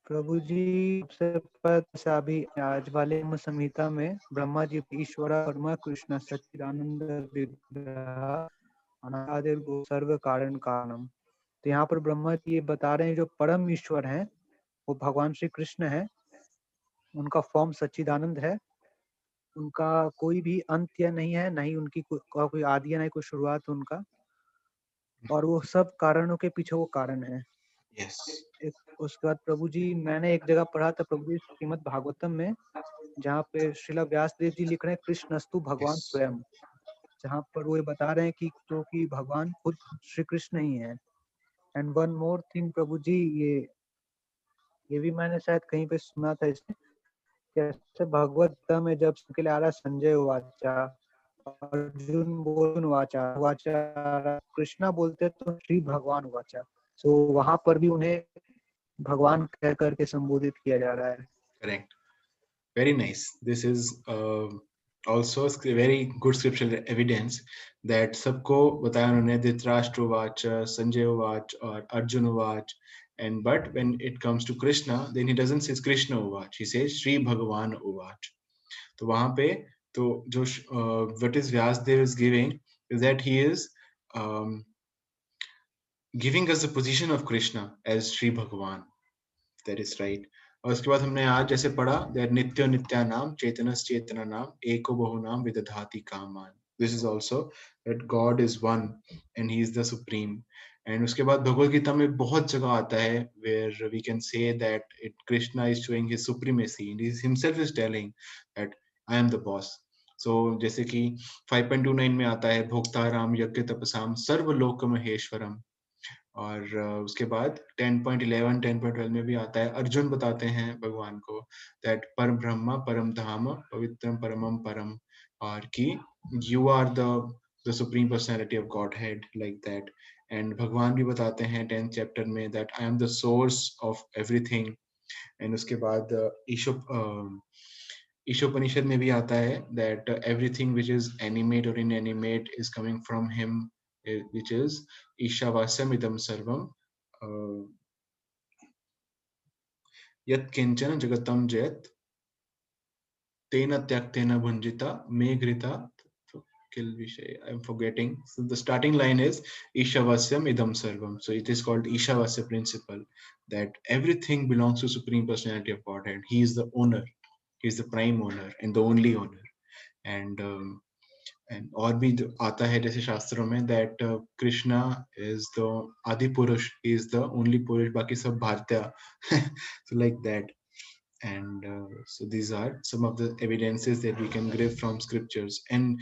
प्रभु जी, सबसे अभी आज वाले संहिता में ब्रह्मा जी ईश्वर परमा कृष्ण सच्चिदानंद विग्रह अनादिर गो सर्व कारण कारणम. तो यहाँ पर ब्रह्मा जी ये बता रहे हैं जो परम ईश्वर हैं वो भगवान श्री कृष्ण है, उनका फॉर्म सच्चिदानंद है, उनका कोई भी अंत्य नहीं है, नहीं उनकी कोई आदि है, नहीं कोई शुरुआत उनका, और वो सब कारणों के पीछे वो कारण है. Yes. उसके बाद प्रभु जी, मैंने एक जगह पढ़ा था प्रभु जी श्रीमद् भागवतम में, जहाँ पे श्रीला व्यासदेव जी लिख रहे हैं कृष्णस्तु भगवान Yes. स्वयं, जहाँ पर वो ये बता रहे हैं कि क्योंकि भगवान खुद श्री कृष्ण ही है। एंड वन मोर थिंग प्रभु जी, ये भी मैंने शायद कहीं पे सुना था इसमें, कैसे भगवत गीता में जब के लिए आ रहा संजय वाचा, अर्जुन बोल वाचा वाचा, कृष्णा बोलते तो श्री भगवान वाचा, तो वहां पर भी उन्हें भगवान कह करके संबोधित किया जा रहा है। Correct. Very nice. This is also very good scriptural evidence that सबको बताया उन्होंने धृतराष्ट्र उवाच, संजय उवाच और अर्जुन उवाच, and but when it comes to Krishna, then he doesn't say Krishna uvac, he says Shri Bhagavan uvac. तो वहां पे तो जो what is Vyasdev is giving is that he is giving us the position of Krishna as Shri Bhagavan. That is right. और उसके बाद हमने आज जैसे पढ़ा that नित्यो नित्यानाम चेतनस चेतना नाम एको बहुनाम विदधाति कामान. This is also that God is one and he is the supreme. And उसके बाद भगवद गीता में बहुत जगह आता है where we can say that Krishna is showing his supremacy and he himself is telling that I am the boss. So जैसे कि 5.29 में आता है भोक्ताराम यज्ञ तपसाम सर्वलोक महेश्वरम. और उसके बाद 10.11 10.12 में भी आता है, अर्जुन बताते हैं भगवान को दैट परम ब्रह्म परम धाम पवित्रम परमम परम, और कि you are the supreme personality of Godhead, like that. And भगवान भी बताते हैं 10th चैप्टर में that I am the source of everything. And उसके बाद ईशोपनिषद में भी आता है that everything which is animate और inanimate is coming from him, which is ईशावास्यम इदम सर्वम यत् किंचन जगतम जयत तेन त्यक्तेन भुंजिता मेघृता किल विषय. I am forgetting. So the starting line is Ishavasyam idam sarvam. So it is called Ishavasya principle, that everything belongs to Supreme Personality of Godhead. He is the owner. He is the prime owner and the only owner. And और भी आता है जैसे शास्त्रों में that Krishna is the Adi Purush, he is the only Purush, बाकी सब भारत्या. So like that. And so these are some of the evidences that we can give from scriptures, and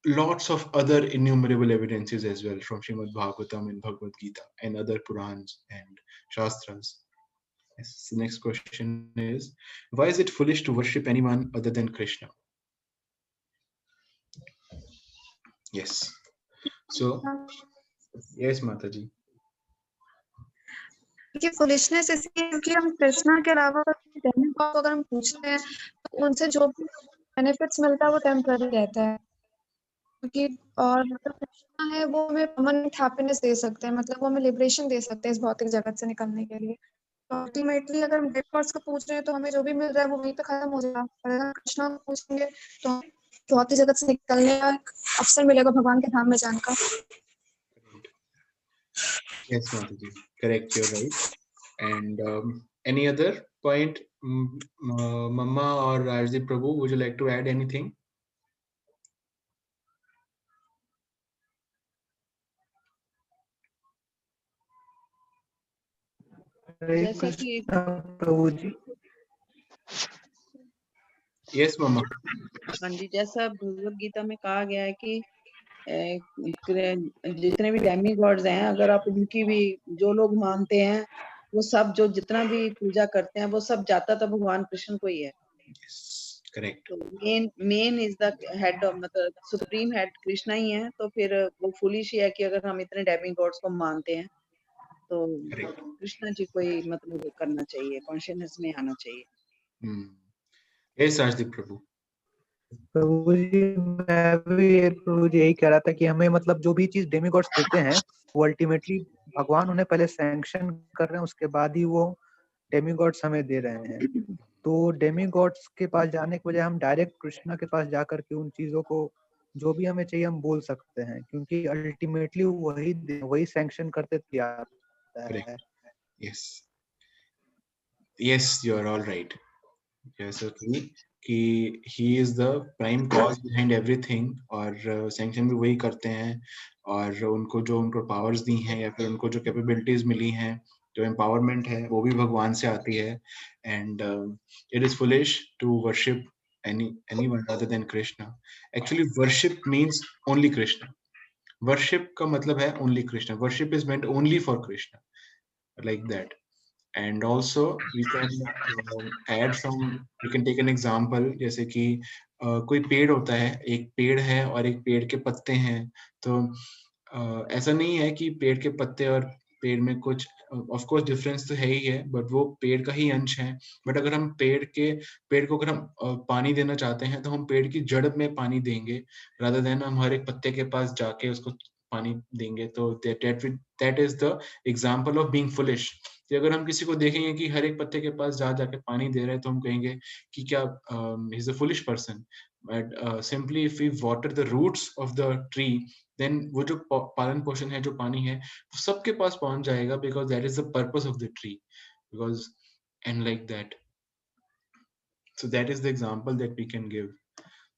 lots of other innumerable evidences as well from Srimad Bhagavatam and Bhagavad Gita and other Purans and Shastras. Yes, the next question is, why is it foolish to worship anyone other than Krishna? Yes. So, yes, Mataji. कि foolishness इसलिए क्योंकि हम कृष्णा के अलावा अगर हम पूछते हैं तो उनसे जो भी बेनिफिट्स मिलता है वो टेम्पररी रहता है, क्योंकि और मतलब कृष्णा है वो हमें परमानेंट हैप्पीनेस दे सकते हैं, मतलब वो हमें लिबरेशन दे सकते हैं इस भौतिक जगत से निकलने के लिए. अल्टीमेटली अगर हम डेड को पूछ रहे हैं तो हमें जो भी मिल रहा है वो वहीं पे खत्म हो जाएगा. अगर हम कृष्णा को पूछेंगे तो भौतिक जगत से निकलने का अवसर मिलेगा भगवान के धाम में जाने का. Yes, Mataji, correct, you're right. And any other point, Mama or Rajdeep Prabhu, would you like to add anything? जैसा कि प्रभु जी. Yes, Mama. हाँ जी, जैसा भगवद गीता में कहा गया है कि जितने भी डेमी गॉड्स हैं, अगर आप उनकी भी जो लोग मानते हैं वो सब जो जितना भी पूजा करते हैं वो सब जाता तो भगवान कृष्ण को ही है. Yes, correct. तो main is the head of, मतलब सुप्रीम हेड कृष्णा ही है. तो फिर वो फुलिश ही है कि अगर हम इतने डेमी गॉड्स को मानते हैं तो कृष्णा जी को ही मतलब करना चाहिए, कॉन्शियसनेस में आना चाहिए. Yes, Rajdeep Prabhu. प्रभु जी, मैं भी प्रभु जी यही कह रहा था कि हमें मतलब जो भी चीज डेमीगॉड्स देते हैं वो अल्टीमेटली भगवान उन्हें पहले सैंक्शन कर रहे हैं, उसके बाद ही वो डेमीगॉड्स हमें दे रहे हैं. तो डेमीगॉड्स के पास जाने के बजाय हम डायरेक्ट कृष्णा के पास जाकर के उन चीजों को जो भी हमें चाहिए हम बोल सकते हैं, क्योंकि अल्टीमेटली वही सैंक्शन करते जाता है. Yes. Yes, you are all right. Yes, okay. कि he is the prime cause behind everything, और सैंक्शन भी वही करते हैं, और उनको जो उनको पावर्स दी हैं या फिर उनको जो कैपेबिलिटीज मिली हैं जो एम्पावरमेंट है वो भी भगवान से आती है, and it is foolish to worship anyone other than Krishna. Actually, worship means only Krishna. Worship का मतलब है only Krishna. Worship is meant only for Krishna, like that. And also we can add some, we can take an example, जैसे कि कोई पेड़ होता है, एक पेड़ है और एक पेड़ के पत्ते हैं, तो ऐसा नहीं है कि पेड़ के पत्ते और पेड़ में कुछ ऑफ कोर्स डिफरेंस तो है ही है, बट वो पेड़ का ही अंश है। बट अगर हम पेड़ को अगर हम पानी देना चाहते हैं तो हम पेड़ की जड़ में पानी देंगे, रादर देन हम हर एक पत्ते के पास जाके उसको पानी देंगे। तो that is the example of being foolish. कि अगर हम किसी को देखेंगे कि हर एक पत्ते के पास जा जाके पानी दे रहा है, तो हम कहेंगे कि क्या he is a foolish person. But simply if we water the roots of the tree, then वो जो पालन पोषण है, जो पानी है, वो सबके पास पहुंच जाएगा, because that is the purpose of the tree, because and like that. So that is the example that we can give.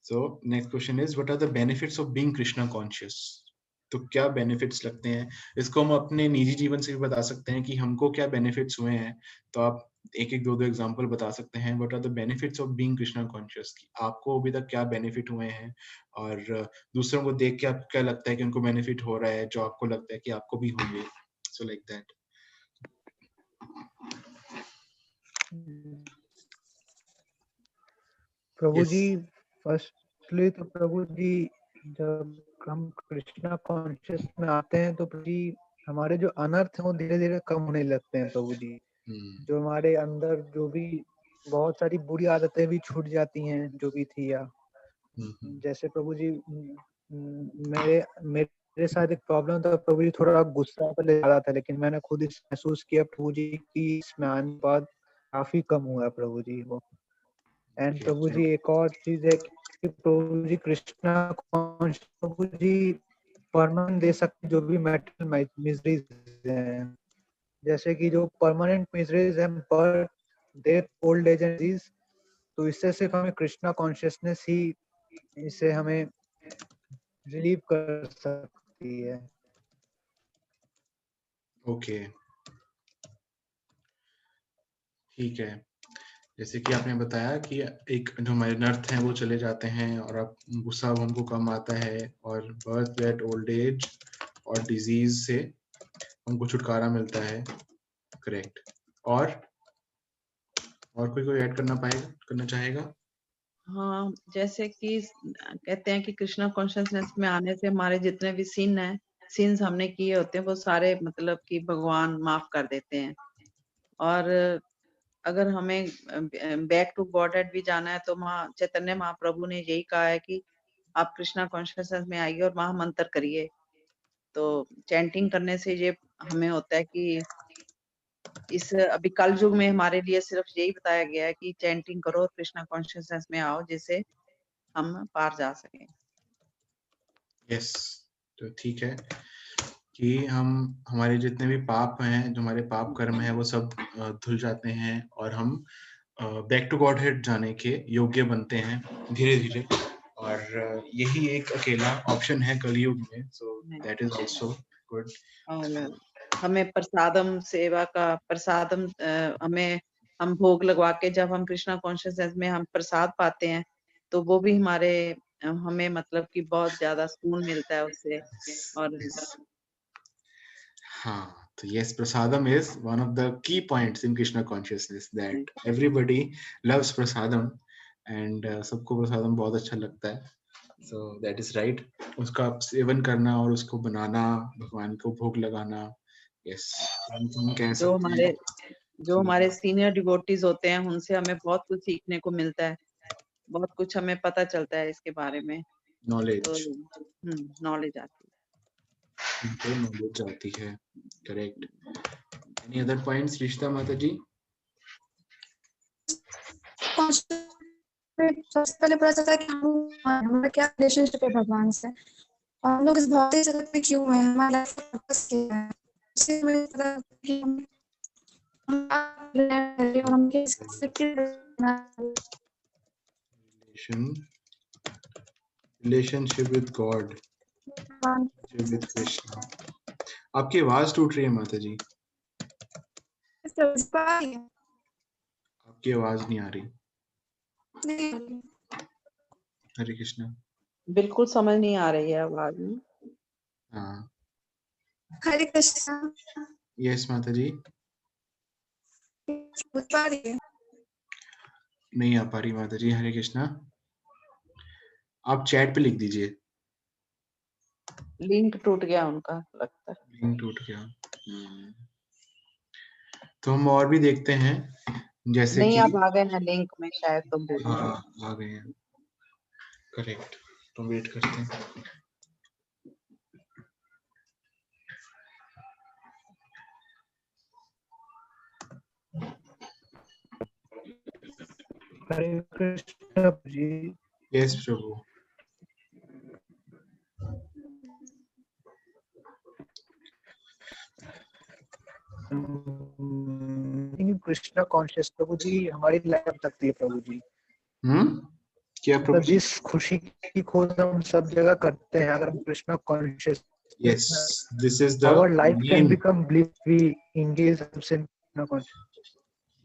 So next question is, what are the benefits of being Krishna conscious? तो क्या benefits लगते हैं? इसको हम अपने निजी जीवन से भी बता सकते हैं कि हमको क्या बेनिफिट्स हुए हैं। तो आप एक एक दो एग्जांपल बता सकते हैं। What are the benefits of being Krishna conscious? आपको अभी तक क्या बेनिफिट हुए हैं, और दूसरों को देख के आपको क्या लगता है कि उनको बेनिफिट हो रहा है, जो आपको लगता है कि आपको भी होंगे। So like that. प्रभु Yes. जी, फर्स्टली तो प्रभु जी, जब हम कृष्णा कॉन्शियस में आते हैं तो प्रभु जी हमारे जो अनर्थ हैं वो धीरे धीरे कम होने लगते हैं प्रभु जी। जो हमारे अंदर जो भी बहुत सारी बुरी आदतें भी छूट जाती हैं, जो भी थी, या जैसे प्रभु जी मेरे साथ एक प्रॉब्लम था प्रभु जी, थोड़ा गुस्सा पहले ज्यादा था, लेकिन मैंने खुद इस महसूस किया प्रभु जी की इसमें आने के बाद काफी कम हुआ प्रभु जी वो। एंड प्रभु जी एक और चीज है कि प्रभु जी कृष्णा प्रभु जी परमानेंट दे सकते जो भी मेटल मिजरीज हैं, जैसे कि जो परमानेंट मिजरीज हैं, birth, death, old age and disease, तो इससे सिर्फ हमें कृष्णा कॉन्शियसनेस ही इसे हमें रिलीव कर सकती है। ओके, ठीक है। जैसे कि आपने बताया कि एक जो हमारे नर्थ हैं वो चले जाते हैं, और अब गुस्सा हमको कम आता है, और बर्थ, डेथ, ओल्ड एज और डिजीज से हमको छुटकारा मिलता है। करेक्ट। और कोई ऐड करना चाहेगा? हाँ, जैसे कि कहते हैं कि कृष्णा कॉन्शियसनेस में आने से हमारे जितने भी सिन्स हमने किए होते हैं वो सारे मतलब कि भगवान माफ कर देते हैं। और अगर हमें बैक टू गॉडहेड भी जाना है तो चैतन्य महाप्रभु ने यही कहा है कि आप कृष्णा कॉन्शियसनेस में आइए और महामंत्र करिए। तो चैंटिंग करने से ये हमें होता है कि इस अभी कल युग में हमारे लिए सिर्फ यही बताया गया है कि चैंटिंग करो और कृष्णा कॉन्शियसनेस में आओ, जिससे हम पार जा सकें। यस, तो ठीक है कि हमारे जितने भी पाप हैं, जो हमारे पाप कर्म हैं, वो सब धुल जाते हैं, और हम बैक टू गॉड हेड जाने के योग्य बनते हैं धीरे धीरे। और यही एक अकेला ऑप्शन है कलयुग में। So that is also good. और हमें प्रसादम सेवा का प्रसादम हम भोग लगवा के जब हम कृष्णा कॉन्शियसनेस में हम प्रसाद पाते हैं तो वो भी हमें मतलब कि बहुत ज्यादा सुकून मिलता है उससे। और हाँ, तो yes, prasadam is one of the key points in Krishna consciousness, that everybody loves prasadam, and सबको प्रसादम बहुत अच्छा लगता है। So that is right. उसका सेवन करना और उसको बनाना, भगवान को भोग लगाना, yes, हम कह सकते हैं जो कि हमारे सीनियर डिवोटीज होते हैं उनसे हमें बहुत कुछ सीखने को मिलता है, बहुत कुछ हमें पता चलता है इसके बारे में। knowledge, तो नॉलेज आती है। उनको knowledge आती है। Correct. Any other points, रिश्ता माता जी? सबसे पहले पता चलता है कि हमारा क्या रिलेशनशिप है भगवान से, और हम लोग इस भौतिक जगत में क्यों हैं, हमारा लाइफ का पर्पस क्या है, उससे हमें पता है कि हम Relationship with God, with Krishna. आपकी आवाज टूट रही है माता जी। आपकी आवाज नहीं आ रही। नहीं आ रही। हरे कृष्णा। बिल्कुल समझ नहीं आ रही है आवाज में। हाँ, हरे कृष्णा। यस माता जी। समझ पा रही है। नहीं आ पा रही माता जी। हरे कृष्णा। आप चैट पे लिख दीजिए। लिंक टूट गया उनका लगता है। लिंक टूट गया। तो हम और भी देखते हैं, जैसे नहीं, कि अब आ गए हैं लिंक में शायद, तो बोलिए। हाँ आ गए हैं। करेक्ट, तो वेट करते हैं। हरे कृष्ण जी। यस प्रभु। कृष्णा कॉन्शियस प्रभु जी हमारी लाइफ सकती है प्रभु जी। क्या प्रभु मतलब जी? जिस खुशी की खोज हम सब जगह करते हैं, अगर हम Krishna conscious yes, this is the our life can main. become bliss we engage in Krishna consciousness।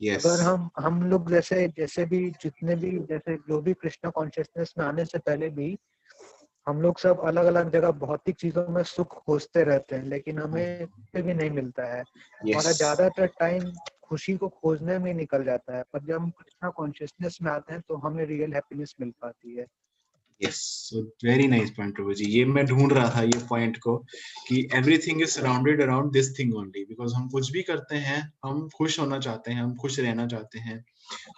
Yes, अगर हम लोग जैसे जैसे भी जितने भी जैसे जो भी कृष्णा कॉन्शियसनेस में आने से पहले भी हम लोग सब अलग अलग जगह भौतिक चीजों में सुख खोजते रहते हैं, लेकिन हमें कुछ भी नहीं मिलता है। हमारा यस, ज्यादातर टाइम खुशी को खोजने में निकल जाता है, पर जब हम कृष्णा कॉन्शियसनेस में आते हैं तो हमें रियल हैप्पीनेस मिल पाती है। Yes. So very nice point प्रभु जी। ये मैं ढूंढ रहा था ये पॉइंट को, कि everything is surrounded around this thing only. Because हम कुछ भी करते हैं, हम खुश होना चाहते हैं, हम खुश रहना चाहते हैं,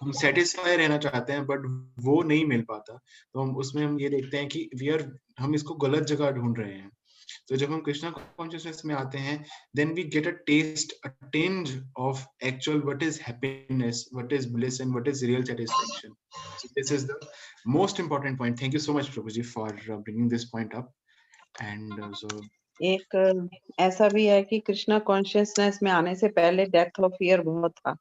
हम सेटिस्फाई रहना चाहते हैं, बट वो नहीं मिल पाता। तो हम उसमें हम ये देखते हैं कि हम इसको गलत जगह ढूंढ रहे हैं। तो जब हम कृष्णा कॉन्शियसनेस में आते हैं, then we get a taste, a tinge of actual what is happiness, what is bliss, and what is real satisfaction. So this is the most important point. Thank you so much Prabhuji for bringing this point up. And एक ऐसा भी है कि Krishna consciousness में आने से पहले death of fear बहुत था,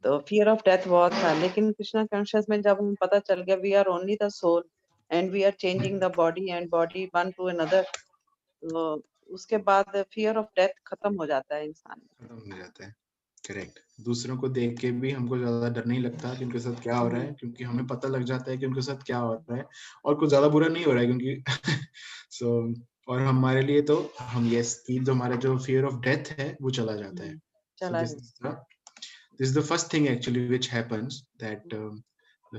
तो फियर ऑफ डेथ बहुत था। लेकिन कृष्णा कॉन्शियस में जब हमें पता चल गया we are only the soul and we are changing the body and body one to another, तो उसके बाद फियर ऑफ डेथ खत्म हो जाता है इंसान में। खत्म हो जाता है। करेक्ट। दूसरों को देख के भी हमको ज्यादा डर नहीं लगता कि उनके साथ क्या हो रहा है, क्योंकि हमें पता लग जाता है कि उनके साथ क्या हो रहा है, और कुछ ज्यादा बुरा नहीं हो रहा है, क्योंकि सो और हमारे लिए तो हम यस की जो हमारा जो फियर ऑफ डेथ है वो चला जाता है। सो चला this is the first thing actually which happens, that the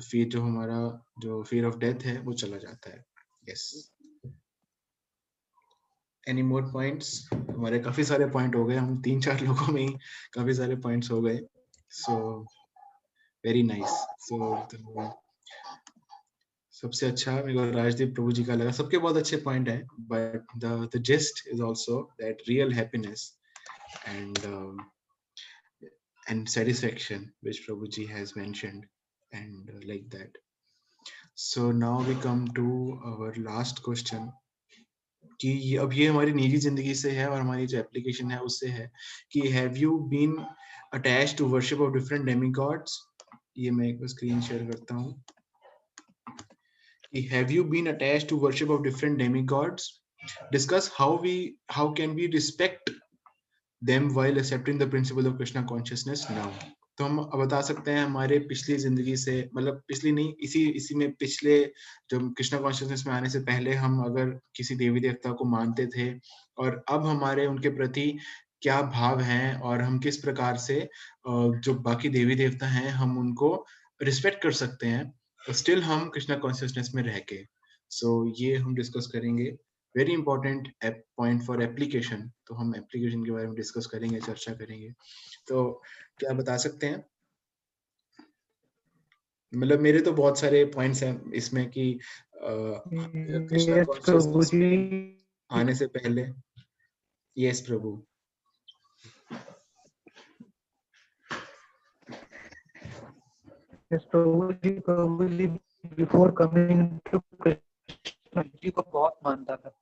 fear जो हमारा जो फियर ऑफ डेथ है वो चला जाता है। यस। Any more points? हमारे काफी सारे पॉइंट हो गए, हम 3-4 लोगों में ही काफी सारे पॉइंट्स हो गए। सो वेरी नाइस। सो सबसे अच्छा मेरे को राजदीप प्रभु जी का लगा। सबके बहुत अच्छे पॉइंट है, but the gist is also that real happiness and satisfaction which Prabhuji has mentioned, and like that. So now we come to our last question, कि अब ये हमारी निजी जिंदगी से है और हमारी जो एप्लीकेशन है उससे है, कि have you been attached to worship of different demigods? ये मैं एक स्क्रीन शेयर करता हूँ कि have you been attached to worship of different demigods? Discuss how can we respect them while accepting the principle of Krishna consciousness now. तो हम बता सकते हैं हमारे पिछली जिंदगी से, मतलब पिछली नहीं, इसी में पिछले जो कृष्णा कॉन्शियसनेस में आने से पहले हम अगर किसी देवी देवता को मानते थे, और अब हमारे उनके प्रति क्या भाव हैं, और हम किस प्रकार से जो बाकी देवी देवता हैं हम उनको रिस्पेक्ट कर सकते हैं स्टिल हम कृष्णा कॉन्शियसनेस में रह के। सो ये हम डिस्कस करेंगे। Very important point for application. तो हम एप्लीकेशन के बारे में डिस्कस करेंगे, चर्चा करेंगे। तो क्या बता सकते हैं? मतलब मेरे तो बहुत सारे पॉइंट्स हैं इसमें कि कृष्णा यस प्रभु कॉन्शियसनेस जी। में आने से पहले। यस प्रभु। यस प्रभु जी before coming to Krishna ji को बहुत मानता था।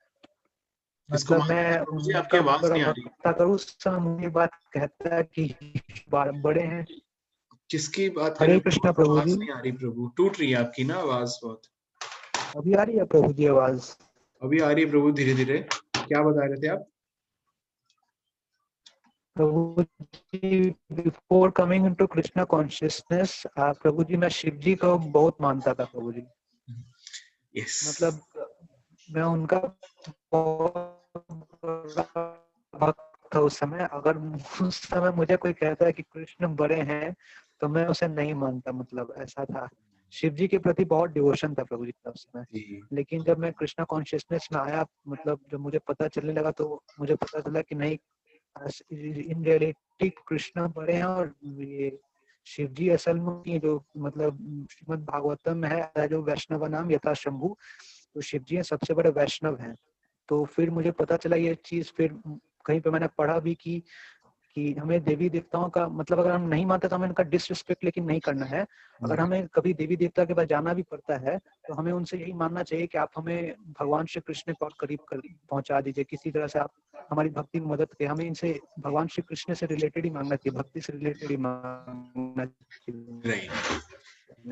इसको मतलब मानते हैं मैं प्रभु जी? आपकी उनका आवाज बड़ा नहीं आ रही। भक्त था, करूँ उस समय मुझे बात कहता है कि बड़े हैं। किसकी बात कर रहे हरे हैं कृष्णा प्रभु? प्रभु आवाज जी। नहीं आ रही प्रभु, टूट रही है आपकी ना आवाज बहुत। अभी आ रही है प्रभु जी आवाज? अभी आ रही है प्रभु, धीरे धीरे। क्या बता रहे थे आप? प्रभु जी, before coming into Krishna consciousness, प्रभु जी मैं शिव जी को बहुत मानता था प्रभु जी। Yes. मतलब मैं उनका बहुत बड़ा भक्त था उस समय। अगर उस समय मुझे कोई कहता है कि कृष्ण बड़े हैं तो मैं उसे नहीं मानता, मतलब ऐसा था। शिव जी के प्रति बहुत डिवोशन था प्रभु जी का उस समय। जी। लेकिन जब मैं कृष्णा कॉन्शियसनेस में आया, मतलब जब मुझे पता चलने लगा तो मुझे पता चला कि नहीं, इन रियलिटी कृष्णा बड़े हैं और ये शिव जी असल में ये जो मतलब श्रीमद् भागवतम में है जो वैष्णव नाम यथा शंभु, तो शिव जी सबसे बड़े वैष्णव हैं। तो फिर मुझे पता चला ये चीज, फिर कहीं पे मैंने पढ़ा भी कि हमें देवी देवताओं का मतलब अगर हम नहीं मानते तो हमें उनका डिसरिस्पेक्ट लेकिन नहीं करना है। अगर हमें कभी देवी देवता के पास जाना भी पड़ता है तो हमें उनसे यही मानना चाहिए कि आप हमें भगवान श्री कृष्ण को और करीब कर पहुंचा दीजिए, किसी तरह से आप हमारी भक्ति में मदद करें। हमें इनसे भगवान श्री कृष्ण से रिलेटेड ही मांगना चाहिए, भक्ति से रिलेटेड ही मांगना चाहिए। Right.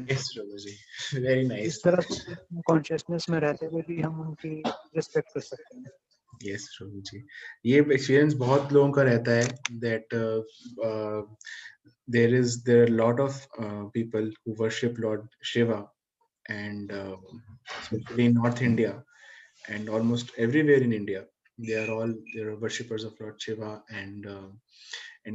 Yes, प्रभु जी। Very nice. इस तरह से कॉन्शियसनेस में रहते हुए भी हम उनकी रिस्पेक्ट कर सकते हैं। Yes, प्रभु जी। ये एक्सपीरियंस बहुत लोगों का रहता है that there are a lot of people who worship Lord Shiva, and especially in North India and almost everywhere in India, they are worshippers of Lord Shiva, and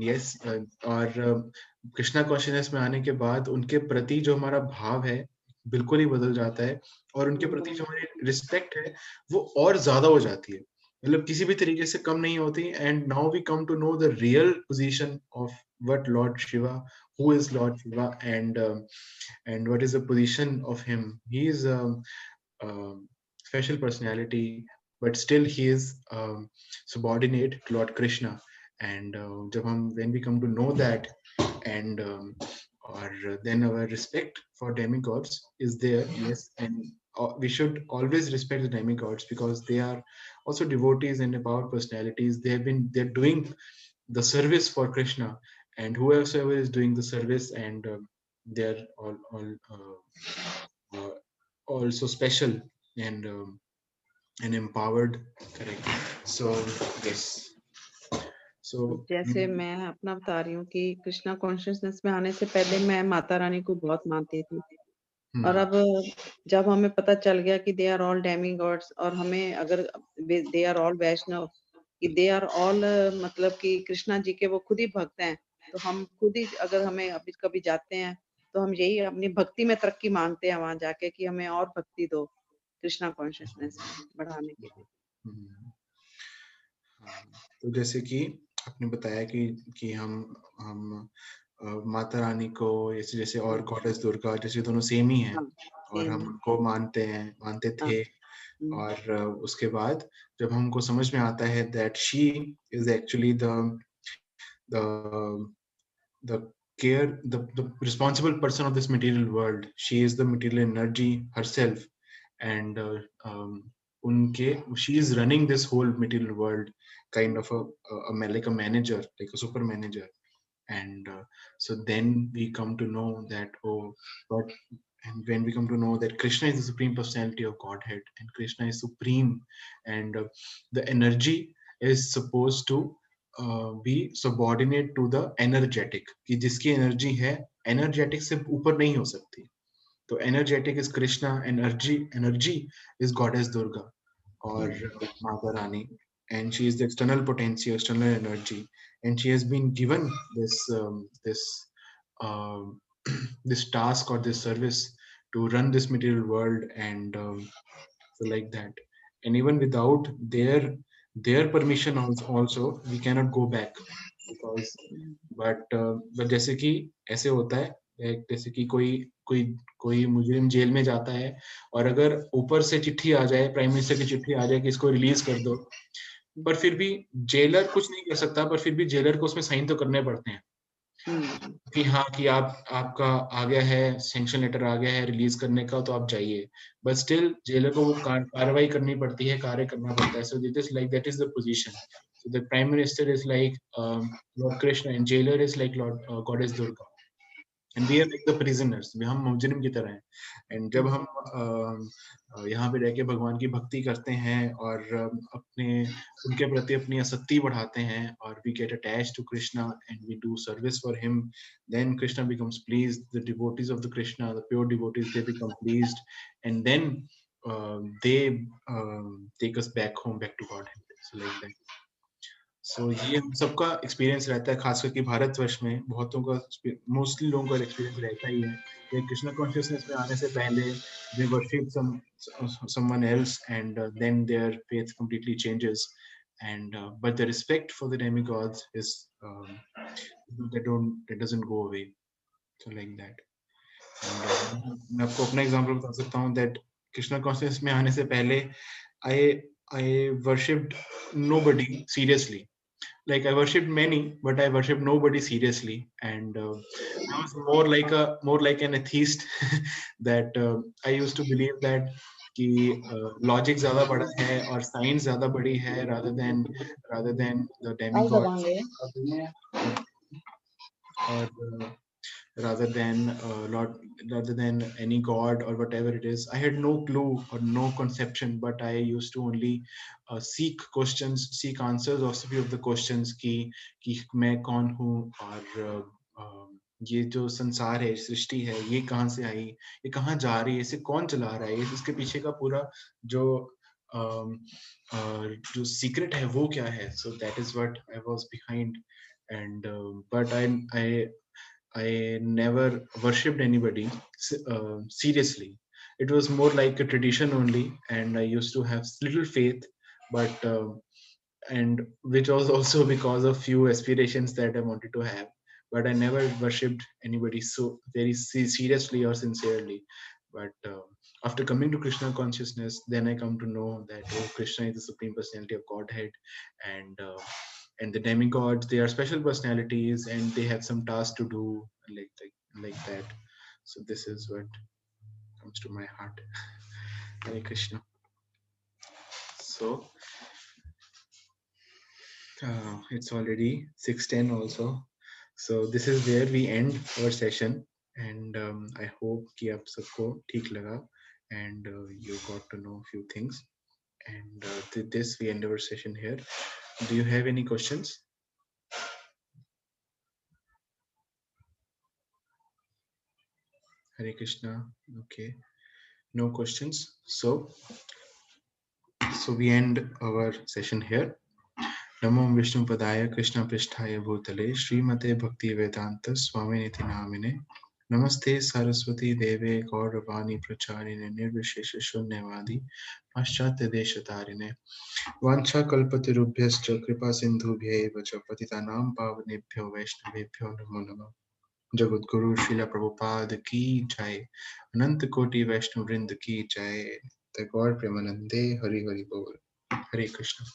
yes, और Krishna consciousness में आने के बाद उनके प्रति जो हमारा भाव है बिल्कुल ही बदल जाता है, और उनके प्रति जो हमारी रिस्पेक्ट है वो और ज्यादा हो जाती है, मतलब किसी भी तरीके से कम नहीं होती। And now we come to know the real position of what Lord Shiva, who is Lord Shiva, and what is the position of him. He is a special personality, but still he is subordinate to Lord Krishna. And जब हम when we come to know that, and or then our respect for demigods is there. Yes, and we should always respect the demigods because they are also devotees and empowered personalities. They're doing the service for Krishna, and whoever is doing the service, and they're uh, also special and empowered. Correct. So yes. So जैसे मैं अपना बता रही हूँ कि Krishna consciousness में आने से पहले मैं माता रानी को बहुत मानती थी, और अब जब हमें पता चल गया कि they are all demigods, और हमें अगर दे आर ऑल वैष्णव, कि दे आर ऑल मतलब कि कृष्णा जी के वो खुद ही भक्त हैं, तो हम खुद ही अगर हमें अभी कभी जाते हैं तो हम यही अपनी भक्ति में तरक्की मांगते हैं वहां जाके कि हमें और भक्ति दो कृष्णा कॉन्शियसनेस में बढ़ाने के लिए। तो जैसे कि आपने बताया कि हम माता रानी को जैसे जैसे और गॉडेस दुर्गा जैसे दोनों सेम ही हैं, और हम उनको मानते थे। और उसके बाद जब हमको समझ में आता है that she is actually the the the responsible person of this material world. She is the material energy herself, and she is running this whole material world, kind of like a manager, like a super manager. And so then we come to know that, and when we come to know that Krishna is the supreme personality of Godhead, and Krishna is supreme, and the energy is supposed to be subordinate to the energetic, कि जिसकी energy है energetic से ऊपर नहीं हो सकती। तो energetic is Krishna, energy is goddess Durga or Mata Rani, and she is the external potency, external energy, and she has been given um, this task or this service to run this material world, and so like that. And even without their permission also we cannot go back, because but जैसे कि ऐसे होता है, जैसे कि कोई मुजरिम jail में जाता है, और अगर ऊपर से चिट्ठी आ जाए, प्राइम मिनिस्टर की चिट्ठी आ जाए कि इसको रिलीज कर दो, पर फिर भी जेलर कुछ नहीं कर सकता, पर फिर भी जेलर को उसमें साइन तो करने पड़ते हैं कि हाँ, कि आपका आ गया है, सैंक्शन लेटर आ गया है रिलीज करने का, तो आप जाइए। बट स्टिल जेलर को वो कार्रवाई करनी पड़ती है, कार्य करना पड़ता है। सो this is like, that is the position. So the prime minister is like Lord Krishna, and jailer is like Lord goddess Durga. and we are like the prisoners, हम मुजरिम की तरह हैं, and जब हम यहाँ पे रह के भगवान की भक्ति करते हैं और अपने उनके प्रति अपनी आसक्ति बढ़ाते हैं और we get attached to Krishna and we do service for him, then Krishna becomes pleased. The devotees of the Krishna, the pure devotees, they become pleased, and then they take us back home, back to Godhead. So like that. So ये हम सबका experience रहता है, खास करके भारतवर्ष में बहुतों का, मोस्टली लोगों का एक्सपीरियंस रहता ही है कि कृष्णा कॉन्शियसनेस में आने से पहले they worship someone else and then their faith completely changes, and but the respect for the demigods is that doesn't go away. So like that. And मैं आपको अपना एग्जांपल बता सकता हूँ that कृष्णा कॉन्शियसनेस में आने से पहले I worshipped nobody seriously. Like I worshipped many, but I worshipped nobody seriously, and I was more like an atheist. That I used to believe that कि logic ज़्यादा बड़ा है और science ज़्यादा बड़ी है rather than the demigods, or rather than any god or whatever it is. I had no clue or no conception, but I used to only seek answers of the questions कि मैं कौन हूँ, और ये जो संसार है, सृष्टि है, ये कहाँ से आई, ये कहाँ जा रही है, इसे कौन चला रहा है, इसके पीछे का पूरा जो सीक्रेट है वो क्या है. So that is what I was behind, and but I never worshipped anybody seriously. It was more like a tradition only, and I used to have little faith, but and which was also because of few aspirations that I wanted to have. But I never worshipped anybody so very seriously or sincerely. But after coming to Krishna consciousness, then I come to know that Krishna is the Supreme Personality of Godhead, and the demigods, they are special personalities and they have some tasks to do, like that. So this is what comes to my heart. Hare Krishna. So it's already 6:10 also. So this is where we end our session, and I hope कि आप सबको ठीक लगा and you got to know a few things, and with this we end our session here. Do you have any questions? Hare Krishna. Okay, no questions. So we end our session here. Namo Vishnu Padaya Krishna Pristhaya Bhutale Srimate Bhakti Vedanta Swaminiti Namine Namaste Saraswati Deve Gauravani Pracharine Nirvishesha Shunyavadi Paschatya Deshatarine Vancha Kalpatirubhyascha Kripa Sindhubhya Vacha Patitanam Pavanebhyo Vaishnavebhyo Namo Namah. Jagat Guru Srila Prabhupada Ki Jai, Ananta Koti Vaishnav Vrinda Ki Jai, The God Premanande Hari Hari Bol. Hare Krishna.